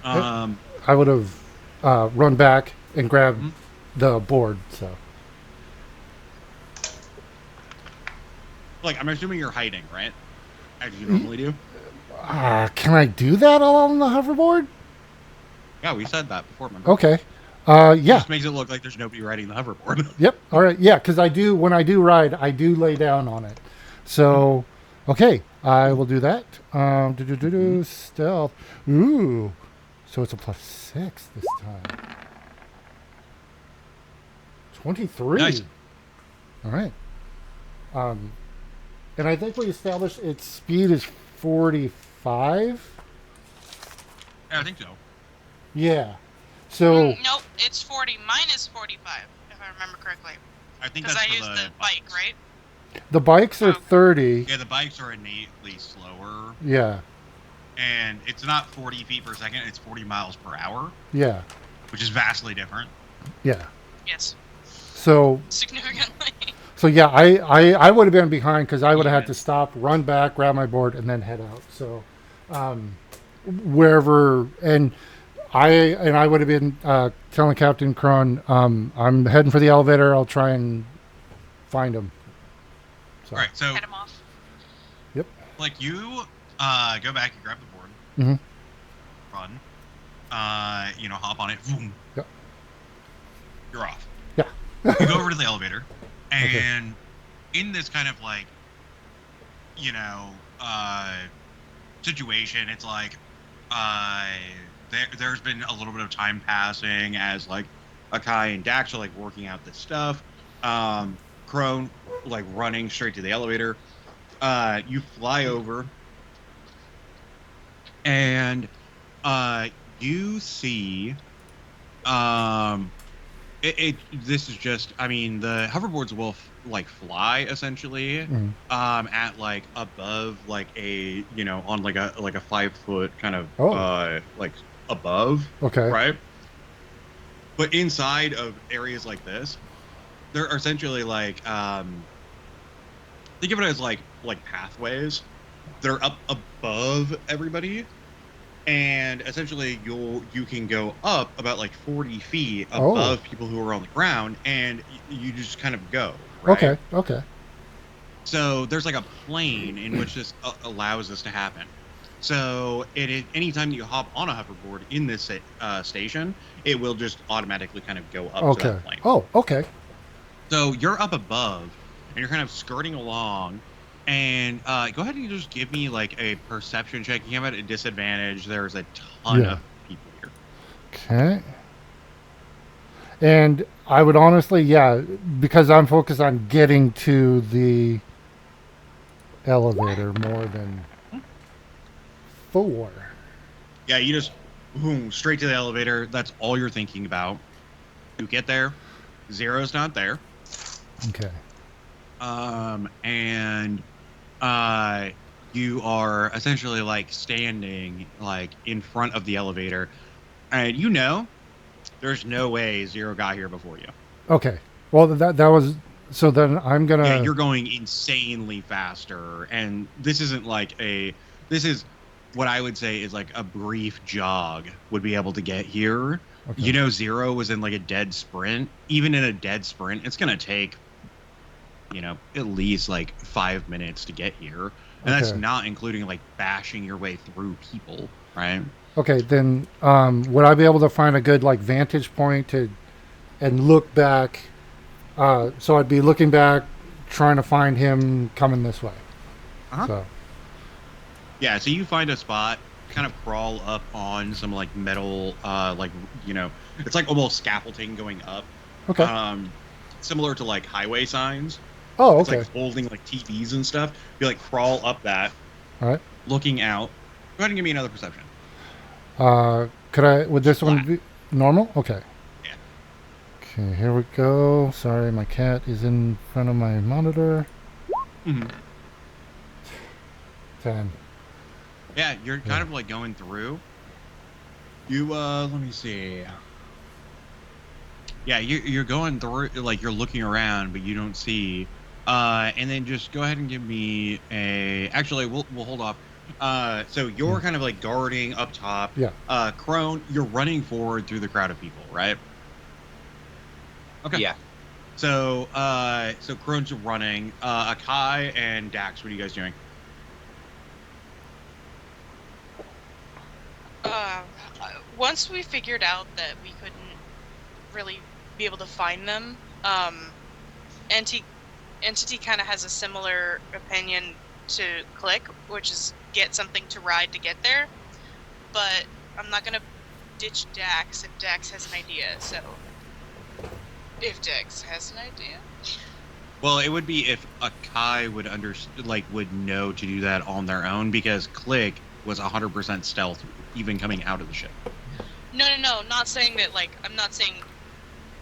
Yeah. I would have run back and grabbed the board. So like I'm assuming you're hiding, right? As you normally do. can I do that on the hoverboard? Yeah, we said that before. Remember? Okay. It Yeah. just makes it look like there's nobody riding the hoverboard. Yep. All right. Yeah, because I do when I do ride, I do lay down on it. So, okay, I will do that. Stealth. Ooh. So it's a +6 this time. 23. Nice. All right. And I think we established its speed is 45. Yeah, I think so. Yeah. So Nope, it's 40. Mine is 45, if I remember correctly. I think Because that's I for used the bike, right? the bikes are Oh. 30. Yeah, the bikes are innately slower, Yeah. and it's not 40 feet per second; it's 40 miles per hour, Yeah. which is vastly different. Yeah. Yes, So significantly. yeah, I would have been behind because I would have had to Yes. stop, run back, grab my board, and then head out. So wherever and I would have been telling Captain Cron, I'm heading for the elevator. I'll try and find him. So, All right, so Head him off. Yep. like you go back, you grab the board, Mhm. run, hop on it, boom, Yep. you're off. Yeah. You go over to the elevator, Okay. and in this kind of like, situation, it's like, there's been a little bit of time passing as like Akai and Dax are like working out this stuff. Crone like running straight to the elevator. You fly over, and you see this is just, I mean, the hoverboards will fly essentially Mhm. at like above like a on like a 5 foot kind of Oh. like above, Okay. right? But inside of areas like this, they're essentially like think of it as like pathways. They're up above everybody, and essentially you can go up about like 40 feet Oh. above people who are on the ground, and you just kind of go, right? Okay. Okay. So there's like a plane in which this allows this to happen. So anytime you hop on a hoverboard in this station, it will just automatically kind of go up to Okay. that plane. Oh. Okay. So you're up above, and you're kind of skirting along. And go ahead and just give me like a perception check. You have at a disadvantage. There's a ton Yeah. of people here. Okay. And I would honestly, yeah, because I'm focused on getting to the elevator more than 4. Yeah, you just boom straight to the elevator. That's all you're thinking about. You get there, Zero's not there. Okay. And you are essentially like standing like in front of the elevator, and there's no way Zero got here before you. Okay. Well, that was so. Then I'm gonna. Yeah, you're going insanely faster, and this isn't like this is what I would say is like a brief jog would be able to get here. Okay. Zero was in like a dead sprint. Even in a dead sprint, it's gonna take at least like 5 minutes to get here, and that's Okay. not including like bashing your way through people, right? Okay. Then would I be able to find a good like vantage point and look back? So I'd be looking back, trying to find him coming this way. Uh-huh. So Yeah, so you find a spot kind of crawl up on some like metal, like it's like almost scaffolding going up. Okay. Similar to like highway signs. Oh, It's okay. like holding like TVs and stuff. You like crawl up that, All right. looking out. Go ahead and give me another perception. Could I? Would this one Flat. be normal? Okay. Yeah. Okay. Here we go. Sorry, my cat is in front of my monitor. Mm-hmm. 10. Yeah, you're kind of like going through. You let me see. Yeah, you're going through, like you're looking around, but you don't see. And then just go ahead and give me a. Actually, we'll hold off. So you're kind of like guarding up top. Yeah. Crone, you're running forward through the crowd of people, right? Okay. Yeah. So so Crone's running. Akai and Dax, what are you guys doing? Once we figured out that we couldn't really be able to find them, Entity kind of has a similar opinion to Click, which is get something to ride to get there. But I'm not gonna ditch Dax if Dax has an idea. So if Dax has an idea. Well, it would be if Akai would would know to do that on their own, because Click was 100% stealth even coming out of the ship. No, not saying that. Like, I'm not saying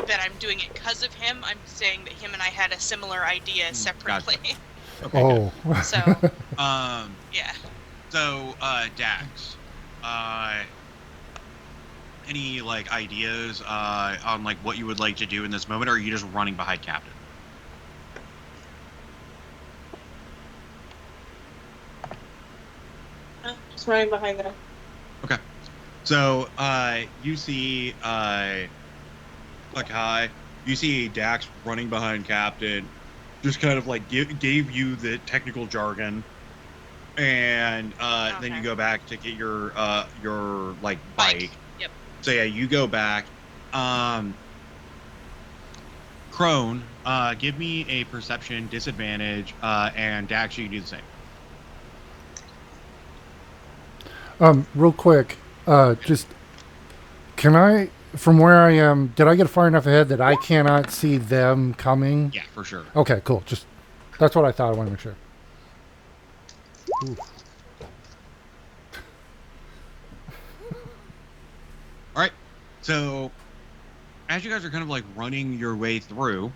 that I'm doing it because of him. I'm saying that him and I had a similar idea separately. Gotcha. Okay, Oh. So, yeah. So, Dax, any like ideas on like what you would like to do in this moment, or are you just running behind Captain? Just running behind them. Okay. So, you see, Akai, you see Dax running behind Captain, just kind of like gave you the technical jargon, and then you go back to get your like bike. Yep. So yeah, you go back. Crone, give me a perception disadvantage, and Dax, you can do the same. Real quick, just can I, from where I am, did I get far enough ahead that I cannot see them coming? Yeah, for sure. Okay, cool. Just that's what I thought. I want to make sure. Ooh. All right. So, as you guys are kind of like running your way through,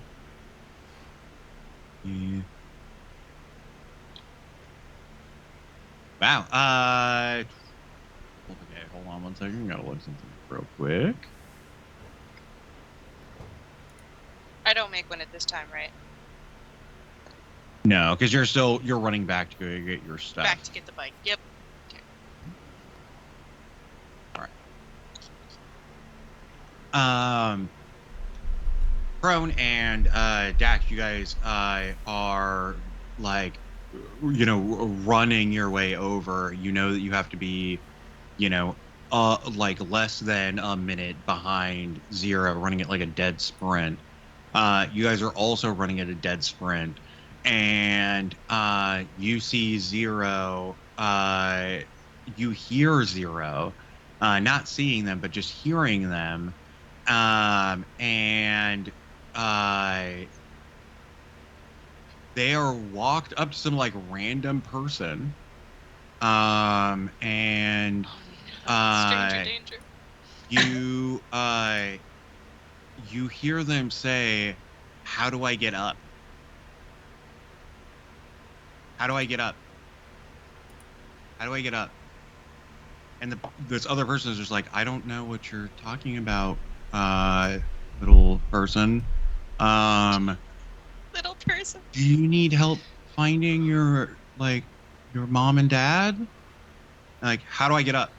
wow. Okay, hold on one second. Gotta look something real quick. I don't make one at this time, right? No, because you're running back to go get your stuff. Back to get the bike. Yep. All right. Crone and Dax, you guys are like, running your way over. You know that you have to be, like less than a minute behind Zero, running at like a dead sprint. You guys are also running at a dead sprint, and you see Zero. You hear Zero, not seeing them, but just hearing them, and they are walked up to some like random person, and Stranger danger. you hear them say, "How do I get up? How do I get up? How do I get up?" And this other person is just like, "I don't know what you're talking about, little person. Little person. Do you need help finding your mom and dad? Like, how do I get up?"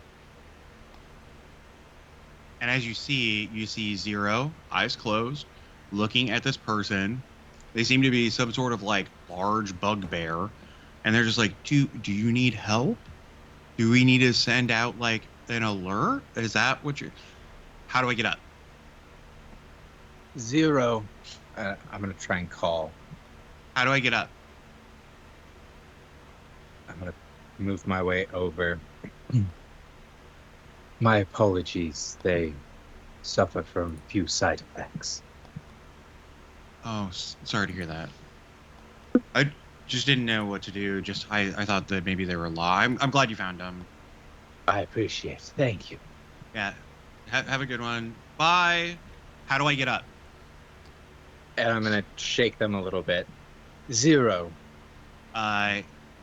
And as you see Zero, eyes closed, looking at this person. They seem to be some sort of like large bugbear, and they're just like, do you need help? Do we need to send out like an alert? Is that what you're? How do I get up? Zero. I'm gonna try and call. How do I get up? I'm gonna move my way over. My apologies. They suffer from few side effects. Oh, sorry to hear that. I just didn't know what to do. I thought that maybe they were alive. I'm glad you found them. I appreciate it. Thank you. Yeah. Have a good one. Bye. How do I get up? And I'm going to shake them a little bit. 0.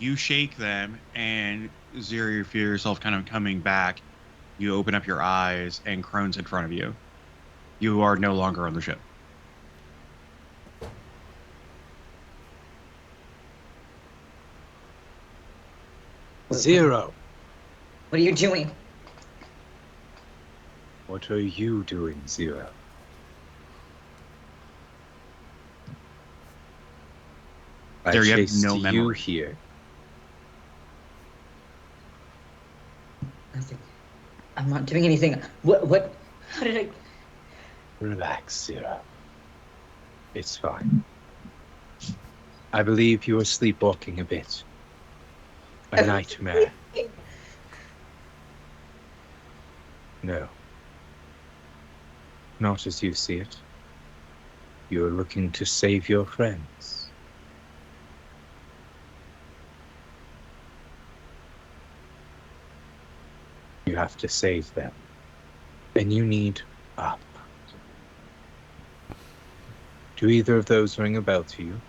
You shake them, and Zero, you feel yourself kind of coming back. You open up your eyes, and Crone's in front of you. You are no longer on the ship. Zero. What are you doing? What are you doing, Zero? I There, you have chased no you memory. here. Nothing. I'm not doing anything. What? How did I? Relax, Zero. It's fine. I believe you are sleepwalking a bit. A nightmare. No. Not as you see it. You are looking to save your friends. You have to save them. And you need up. Do either of those ring a bell to you?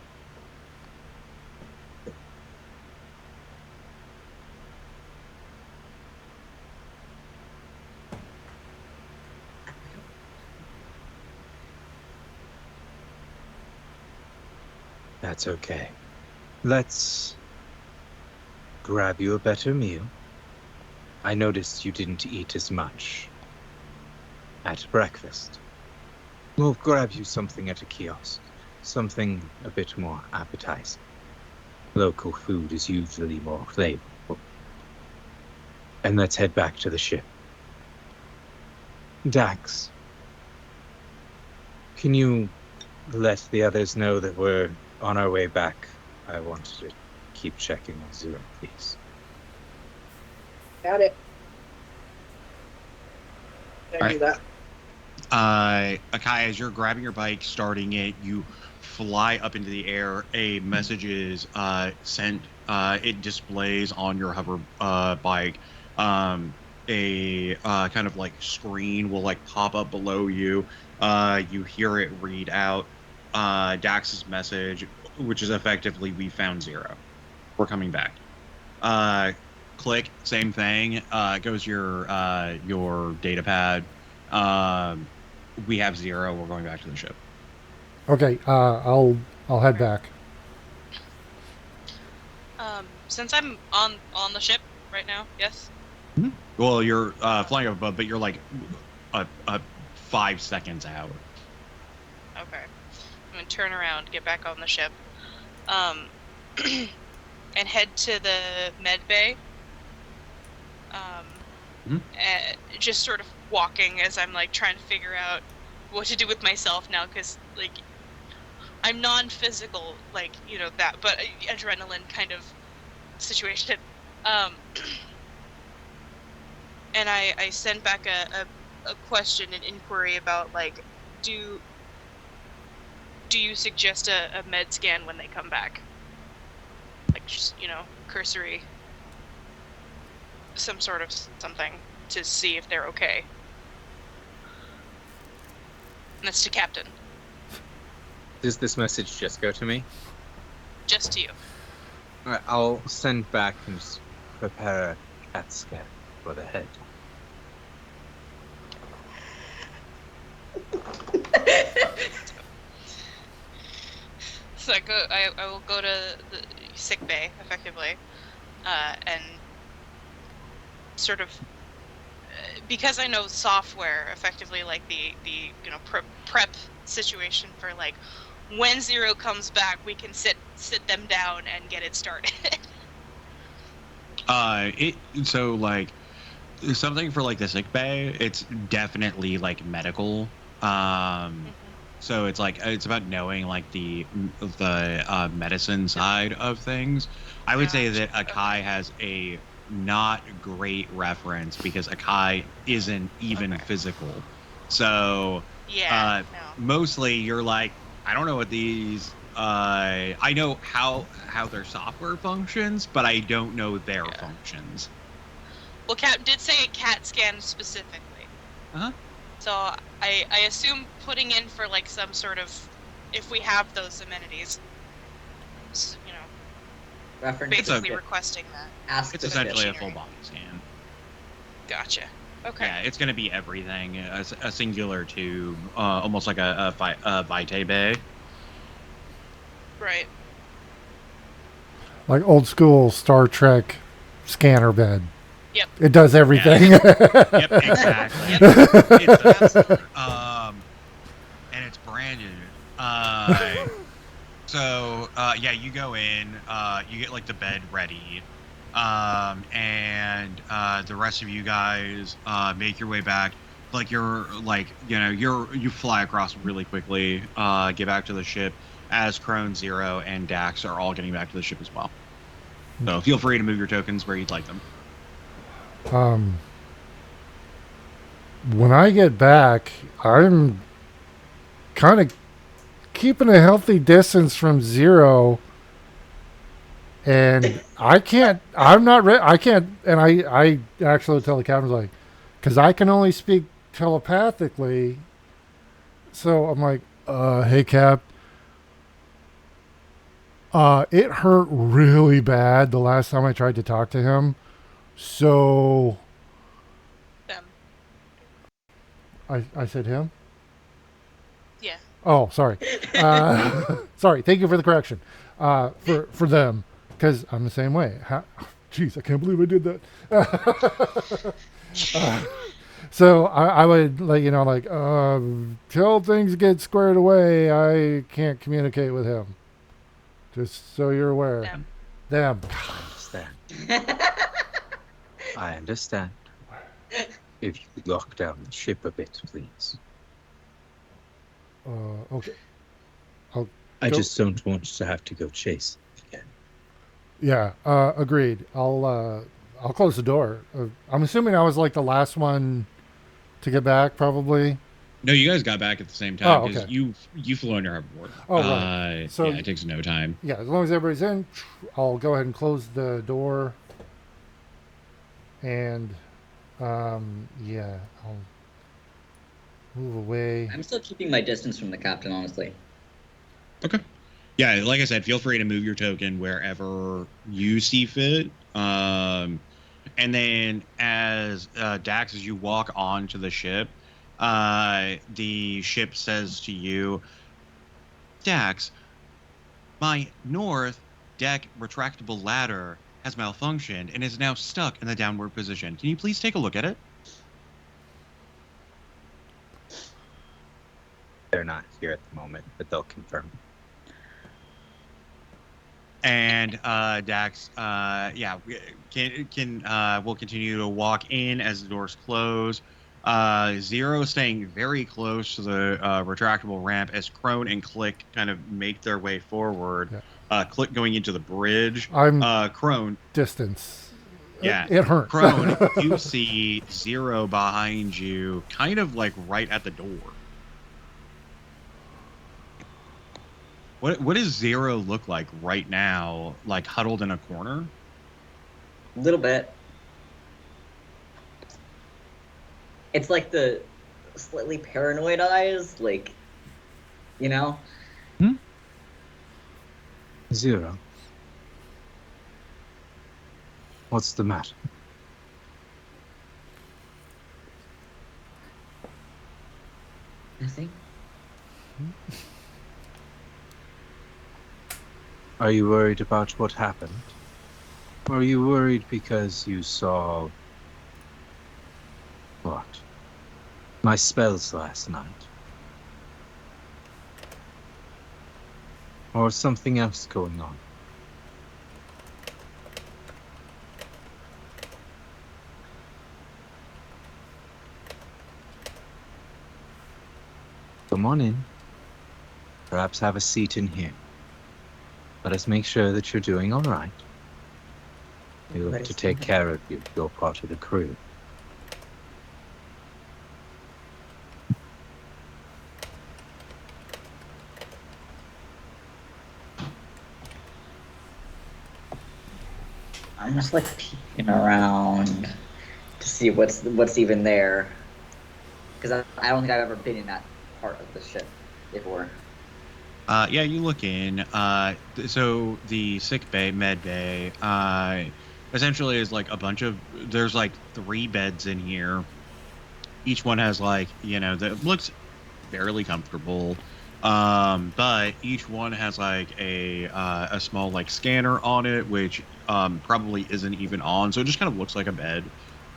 That's okay. Let's grab you a better meal. I noticed you didn't eat as much at breakfast. We'll grab you something at a kiosk. Something a bit more appetizing. Local food is usually more flavorful. And let's head back to the ship. Dax, can you let the others know that we're on our way back? I wanted to keep checking on Zero, please. Got it. I All do right. that. Akai, as you're grabbing your bike, starting it, you fly up into the air. A message is sent. It displays on your hover bike. A kind of like screen will like pop up below you. You hear it read out Dax's message, which is effectively, "We found Zero. We're coming back." Click, same thing. Goes your data pad. We have Zero. We're going back to the ship. Okay, I'll head back. Since I'm on the ship right now, yes. Well, you're flying up above, but you're like 5 seconds out. Okay. I'm gonna turn around, get back on the ship, and head to the med bay. Just sort of walking as I'm like trying to figure out what to do with myself now, because like I'm non-physical, like, you know, that, but adrenaline kind of situation. And I sent back a question, an inquiry about like, do you suggest a med scan when they come back? Like, just, you know, cursory, some sort of something to see if they're okay. And that's to Captain. Does this message just go to me? Just to you. All right, I'll send back and just prepare a CAT scan for the head. So I will go to the sick bay, effectively, and sort of, because I know software, effectively, like the you know, prep situation for like when Zero comes back, we can sit them down and get it started. So like something for like the sick bay, it's definitely like medical. So it's like, it's about knowing like the medicine side of things. I would say that Akai has a not great reference because Akai isn't even physical. So Yeah. No. mostly you're like, I don't know what these. I know how their software functions, but I don't know their functions. Well, Captain did say a CAT scan specifically. Uh-huh. So I assume putting in for like some sort of, if we have those amenities, you know, Reference basically to requesting that. ask It's the essentially a fish. full body scan. Gotcha. Okay. Yeah, it's going to be everything. A singular tube, almost like a Vitae bay. Right. Like old school Star Trek scanner bed. Yep. It does everything. Yep, exactly. Yep. Absolutely. And it's brand new. So yeah, you go in, you get like the bed ready, and the rest of you guys make your way back. Like you're like you fly across really quickly, get back to the ship as Crone, Zero, and Dax are all getting back to the ship as well. So feel free to move your tokens where you'd like them. When I get back, I'm kind of keeping a healthy distance from Zero, and I can't. I'm not. I can't. And I actually tell the captain like, because I can only speak telepathically. So I'm like, hey Cap. It hurt really bad the last time I tried to talk to him. So Them. I said him. Yeah. Oh, sorry. Sorry. Thank you for the correction. For them, because I'm the same way. Jeez, I can't believe I did that. So I would till things get squared away, I can't communicate with him. Just so you're aware. Them. I understand. I understand. If you could lock down the ship a bit, please. Okay. I Go. just don't want to have to go chase again. Yeah. Agreed. I'll close the door. I'm assuming I was like the last one to get back, probably. No, you guys got back at the same time because okay. you flew under hoverboard. Oh, right. So yeah, it takes no time. Yeah, as long as everybody's in, I'll go ahead and close the door. And yeah, I'll move away. I'm still keeping my distance from the captain, honestly. Okay. Yeah, like I said, feel free to move your token wherever you see fit. And then as Dax, as you walk onto the ship, the ship says to you, Dax, my north deck retractable ladder has malfunctioned and is now stuck in the downward position. Can you please take a look at it? They're not here at the moment, but they'll confirm. And Dax, yeah, will continue to walk in as the doors close. Zero staying very close to the retractable ramp as Crone and Click kind of make their way forward. Yeah. Click going into the bridge. I'm Crone. Distance. Yeah. It hurts. Crone, you see Zero behind you, kind of like right at the door. What does Zero look like right now, like huddled in a corner? A little bit. It's like the slightly paranoid eyes, like, you know? Zero. What's the matter? Nothing. Are you worried about what happened? Or are you worried because you saw... what? My spells last night? Or something else going on? Come on in. Perhaps have a seat in here. Let us make sure that you're doing all right. We What look to is take that? care of you. You're part of the crew. I'm just like peeking around to see what's even there, because I don't think I've ever been in that part of the ship before. Yeah, you look in. So the sick bay, med bay, essentially is like a bunch of. There's like 3 beds in here. Each one has like that looks fairly comfortable. But each one has like a small like scanner on it, which probably isn't even on, so it just kind of looks like a bed.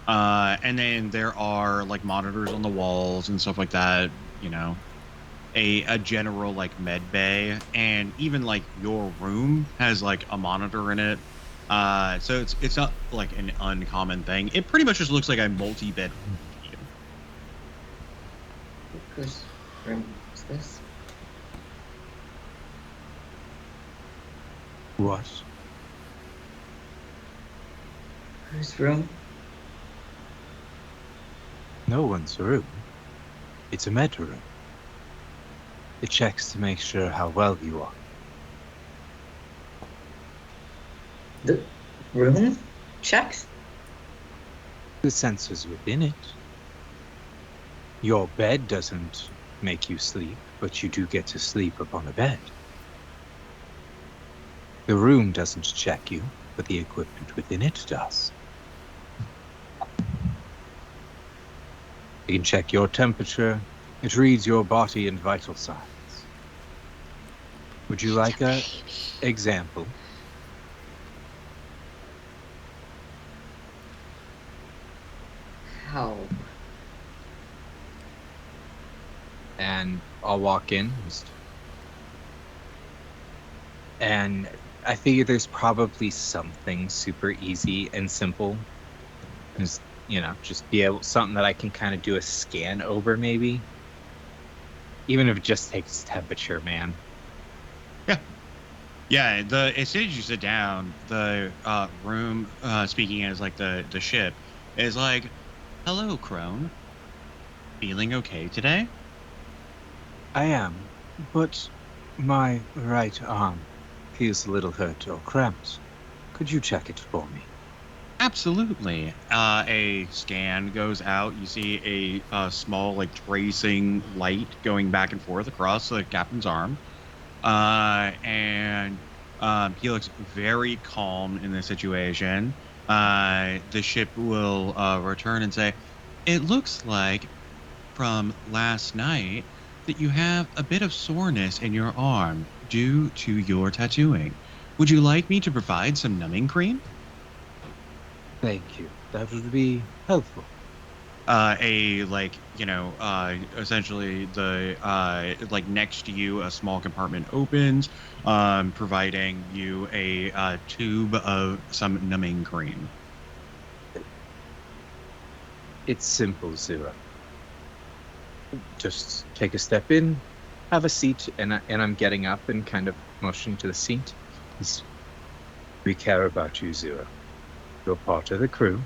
And then there are like monitors on the walls and stuff like that. You know, a general like med bay, and even like your room has like a monitor in it. So it's not like an uncommon thing. It pretty much just looks like a multi-bedroom to you. Whose room is this? What? Whose room? No one's room. It's a med room. It checks to make sure how well you are. The room checks? The sensors within it. Your bed doesn't make you sleep, but you do get to sleep upon a bed. The room doesn't check you, but the equipment within it does. It can check your temperature. It reads your body and vital signs. Would you like an example? How? And I'll walk in. And I figure there's probably something super easy and simple. Just, just be able, something that I can kind of do a scan over maybe. Even if it just takes temperature, man. Yeah, as soon as you sit down, the room, speaking as like the ship, is like, "Hello, Crone. Feeling okay today?" I am, but my right arm feels a little hurt or cramped. Could you check it for me? Absolutely. A scan goes out. You see a small like tracing light going back and forth across the captain's arm, and he looks very calm in this situation. The ship will return and say, "It looks like from last night that you have a bit of soreness in your arm due to your tattooing. Would you like me to provide some numbing cream?" Thank you. That would be helpful. Essentially the like next to you a small compartment opens, providing you a tube of some numbing cream. It's simple, Zero. Just take a step in, have a seat, and I'm getting up and kind of motioning to the seat. We care about you, Zero. You're part of the crew.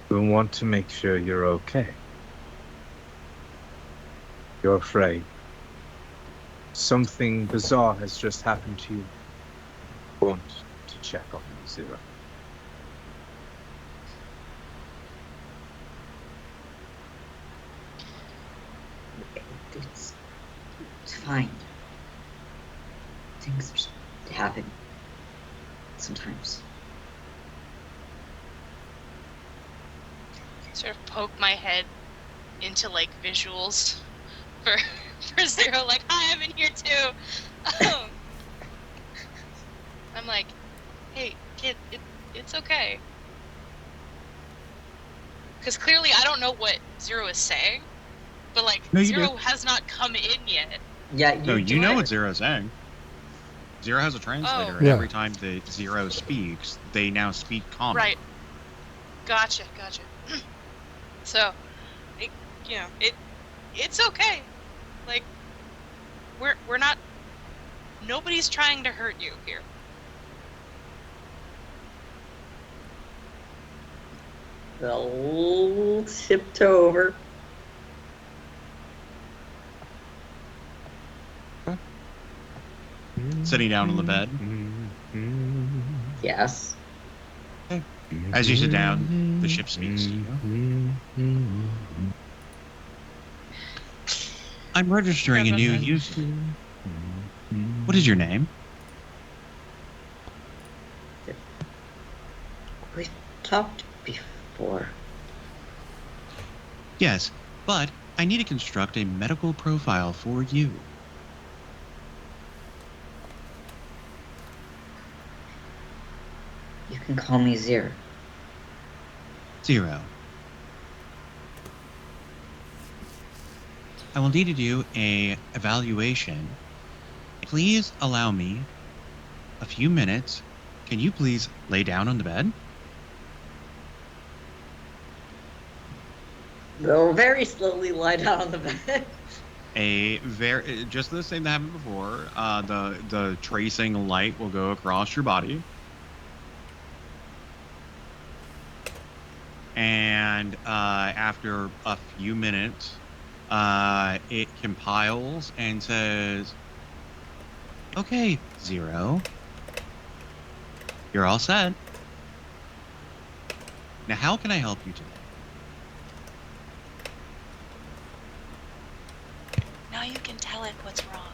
We want to make sure you're okay. You're afraid. Something bizarre has just happened to you. Want to check on you, Zero. It's fine. Things just happen sometimes. Sort of poke my head into like visuals for Zero, like, hi, I'm in here too. I'm like, hey, kid, it's okay. Because clearly I don't know what Zero is saying, but like, No, you Zero do. has not come in yet. Yeah, No, you do know it. what Zero's saying. Zero has a translator, Oh. and Yeah. every time the Zero speaks, they now speak common. Right. Gotcha. So, it's okay. Like, we're not. Nobody's trying to hurt you here. I'll tiptoe over. Sitting down on the bed. Yes. As you sit down, the ship speaks to you. I'm registering a new user. What is your name? We've talked before. Yes, but I need to construct a medical profile for you. You can call me Zero. 0. I will need to do a evaluation. Please allow me a few minutes. Can you please lay down on the bed? They'll very slowly lie down on the bed. Just the same that happened before. The tracing light will go across your body. And after a few minutes, it compiles and says, "Okay, 0. You're all set. Now, how can I help you today?" Now you can tell it what's wrong.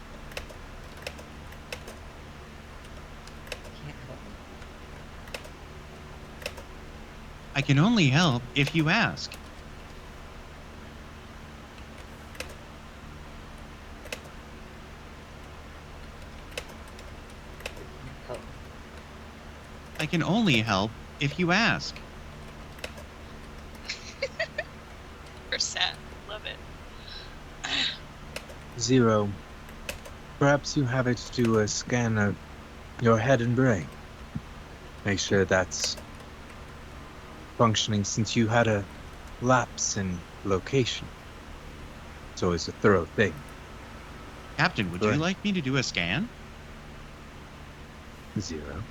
Can't help me. I can only help if you ask. Help. I can only help if you ask. You're sad. Love it. 0. Perhaps you have it do a scan of your head and brain. Make sure that's functioning since you had a lapse in location. It's always a thorough thing. Captain, would you Right. like me to do a scan? 0.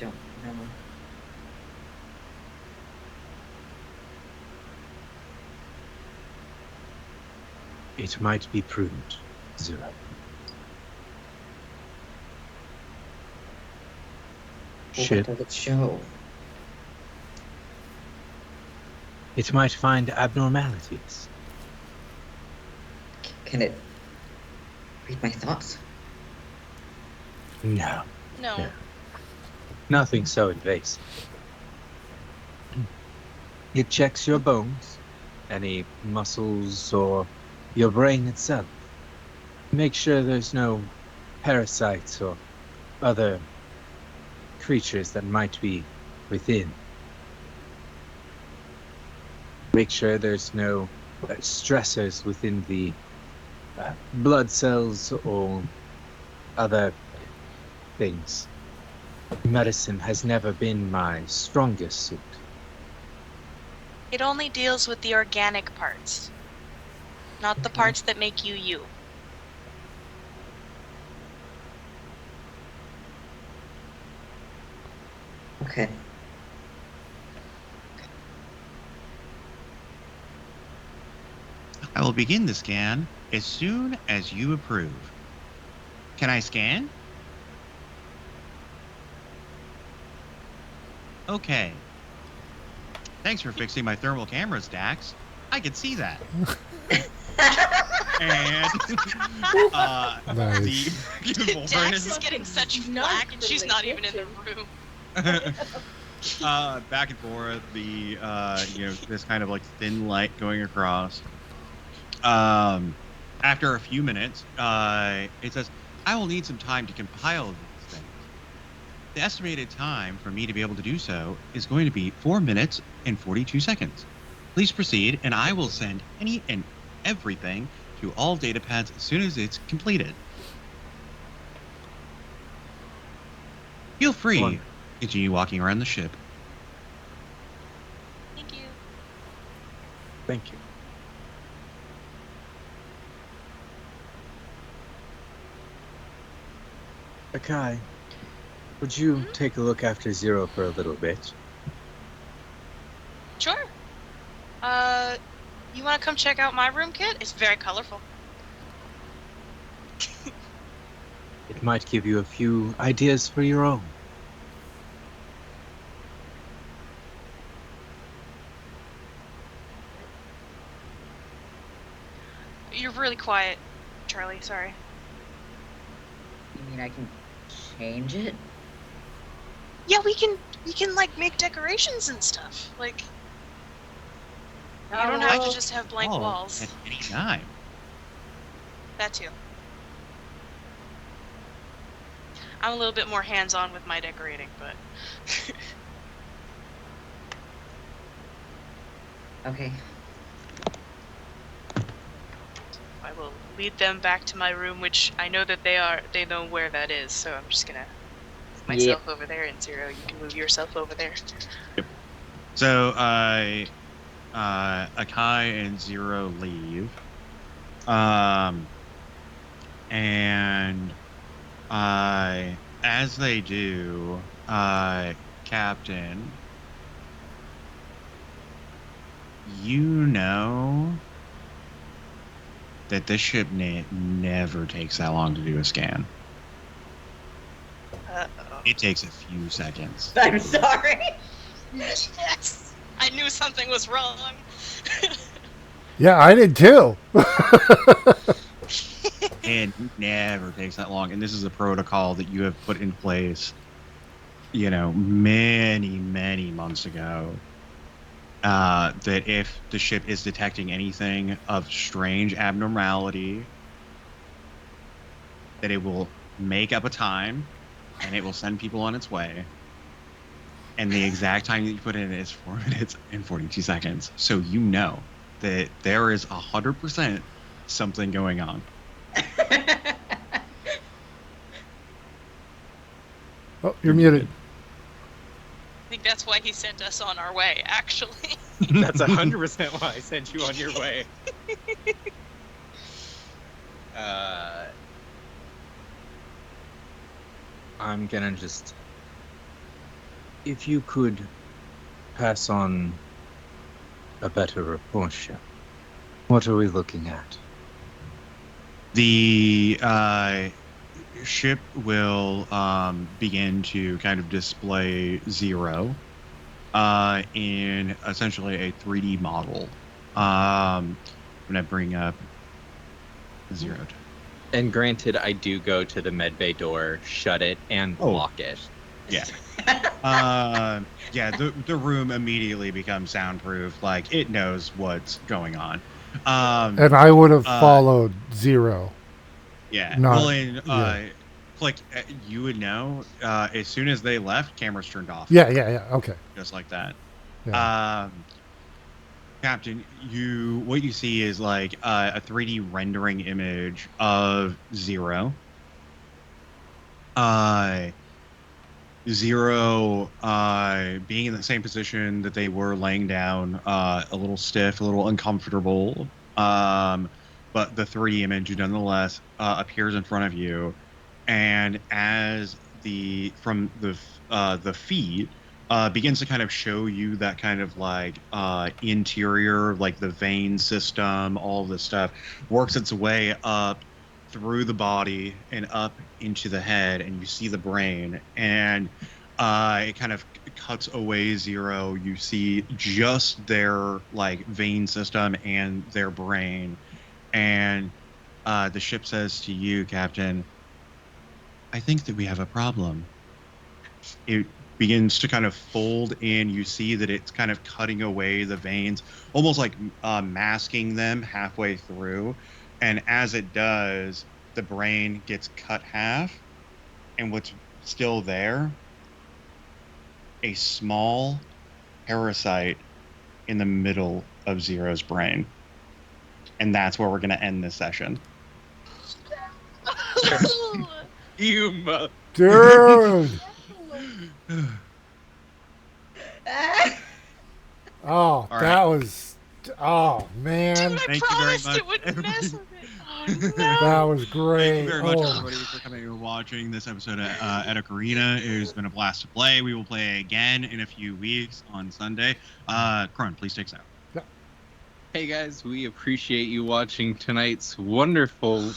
Don't know. It might be prudent. 0. What Ship. does it show? It might find abnormalities. Can it read my thoughts? No. No. Yeah. Nothing so invasive. It checks your bones, any muscles, or your brain itself. Make sure there's no parasites or other creatures that might be within. Make sure there's no stressors within the blood cells or other things. Medicine has never been my strongest suit. It only deals with the organic parts, not the Okay. parts that make you you. Okay. I will begin the scan as soon as you approve. Can I scan? Okay. Thanks for fixing my thermal cameras, Dax. I could see that. And Nice. the Dax is getting such flack, and she's not even in the room. back and forth, this kind of like thin light going across. After a few minutes, it says, "I will need some time to compile these things. The estimated time for me to be able to do so is going to be 4 minutes and 42 seconds. Please proceed, and I will send any and everything to all data pads as soon as it's completed. Feel free to continue walking around the ship." Thank you. Thank you. Akai, would you take a look after Zero for a little bit? Sure. You want to come check out my room, kid? It's very colorful. It might give you a few ideas for your own. You're really quiet, Charlie. Sorry. You mean I can change it? Yeah, we can like make decorations and stuff. Like, you don't have to just have blank walls. At any time. That too. I'm a little bit more hands-on with my decorating, but Okay. I will lead them back to my room, which I know that they know where that is, so I'm just gonna move myself over there, and Zero, you can move yourself over there. So Akai and Zero leave. And as they do, Captain, you know that this ship never takes that long to do a scan. Uh-oh. It takes a few seconds. I'm sorry. Yes! I knew something was wrong. Yeah, I did too. And it never takes that long. And this is a protocol that you have put in place, many, many months ago. That if the ship is detecting anything of strange abnormality, that it will make up a time and it will send people on its way. And the exact time that you put in is 4 minutes and 42 seconds. So you know that there is 100% something going on. Oh, you're muted. I think that's why he sent us on our way, actually. That's 100% why I sent you on your way. I'm gonna just... If you could pass on a better report, Shep. What are we looking at? The ship will begin to kind of display Zero in essentially a 3D model. I'm going to bring up Zero. And granted, I do go to the medbay door, shut it, and lock it. Yeah. The room immediately becomes soundproof. Like, it knows what's going on. And I would have followed Zero. Yeah. Not, Click, you would know as soon as they left, cameras turned off. Yeah. Okay. Just like that. Yeah. Captain, what you see is like a 3D rendering image of Zero. Zero being in the same position that they were laying down, a little stiff, a little uncomfortable. But the 3D image nonetheless appears in front of you, and as from the feed begins to kind of show you that kind of like interior, like the vein system, all this stuff works its way up through the body and up into the head, and you see the brain, and it kind of cuts away Zero. You see just their like vein system and their brain, and the ship says to you, Captain, I think that we have a problem. It begins to kind of fold in. You see that it's kind of cutting away the veins, almost like masking them halfway through. And as it does, the brain gets cut half. And what's still there, a small parasite in the middle of Zero's brain. And that's where we're going to end this session. You Dude! Oh, All that right. was Oh man, Dude, I Thank you very promised much, it wouldn't mess everybody. with it. Oh no. that was great. Thank you very much, Oh. everybody, for coming and watching this episode of Eta Carinae. It has been a blast to play. We will play again in a few weeks on Sunday. Kron, please take us out. Hey guys, we appreciate you watching tonight's wonderful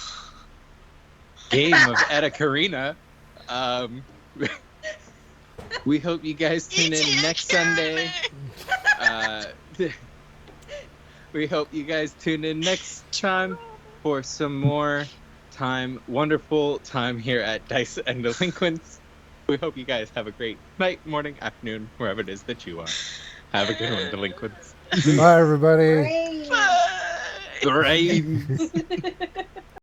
game of Eta Carinae. We hope you guys tune in next Sunday. We hope you guys tune in next time for some more wonderful time here at Dice and Delinquents. We hope you guys have a great night, morning, afternoon, wherever it is that you are. Have a good one, Delinquents. Bye, everybody. Brains. Bye. Brains.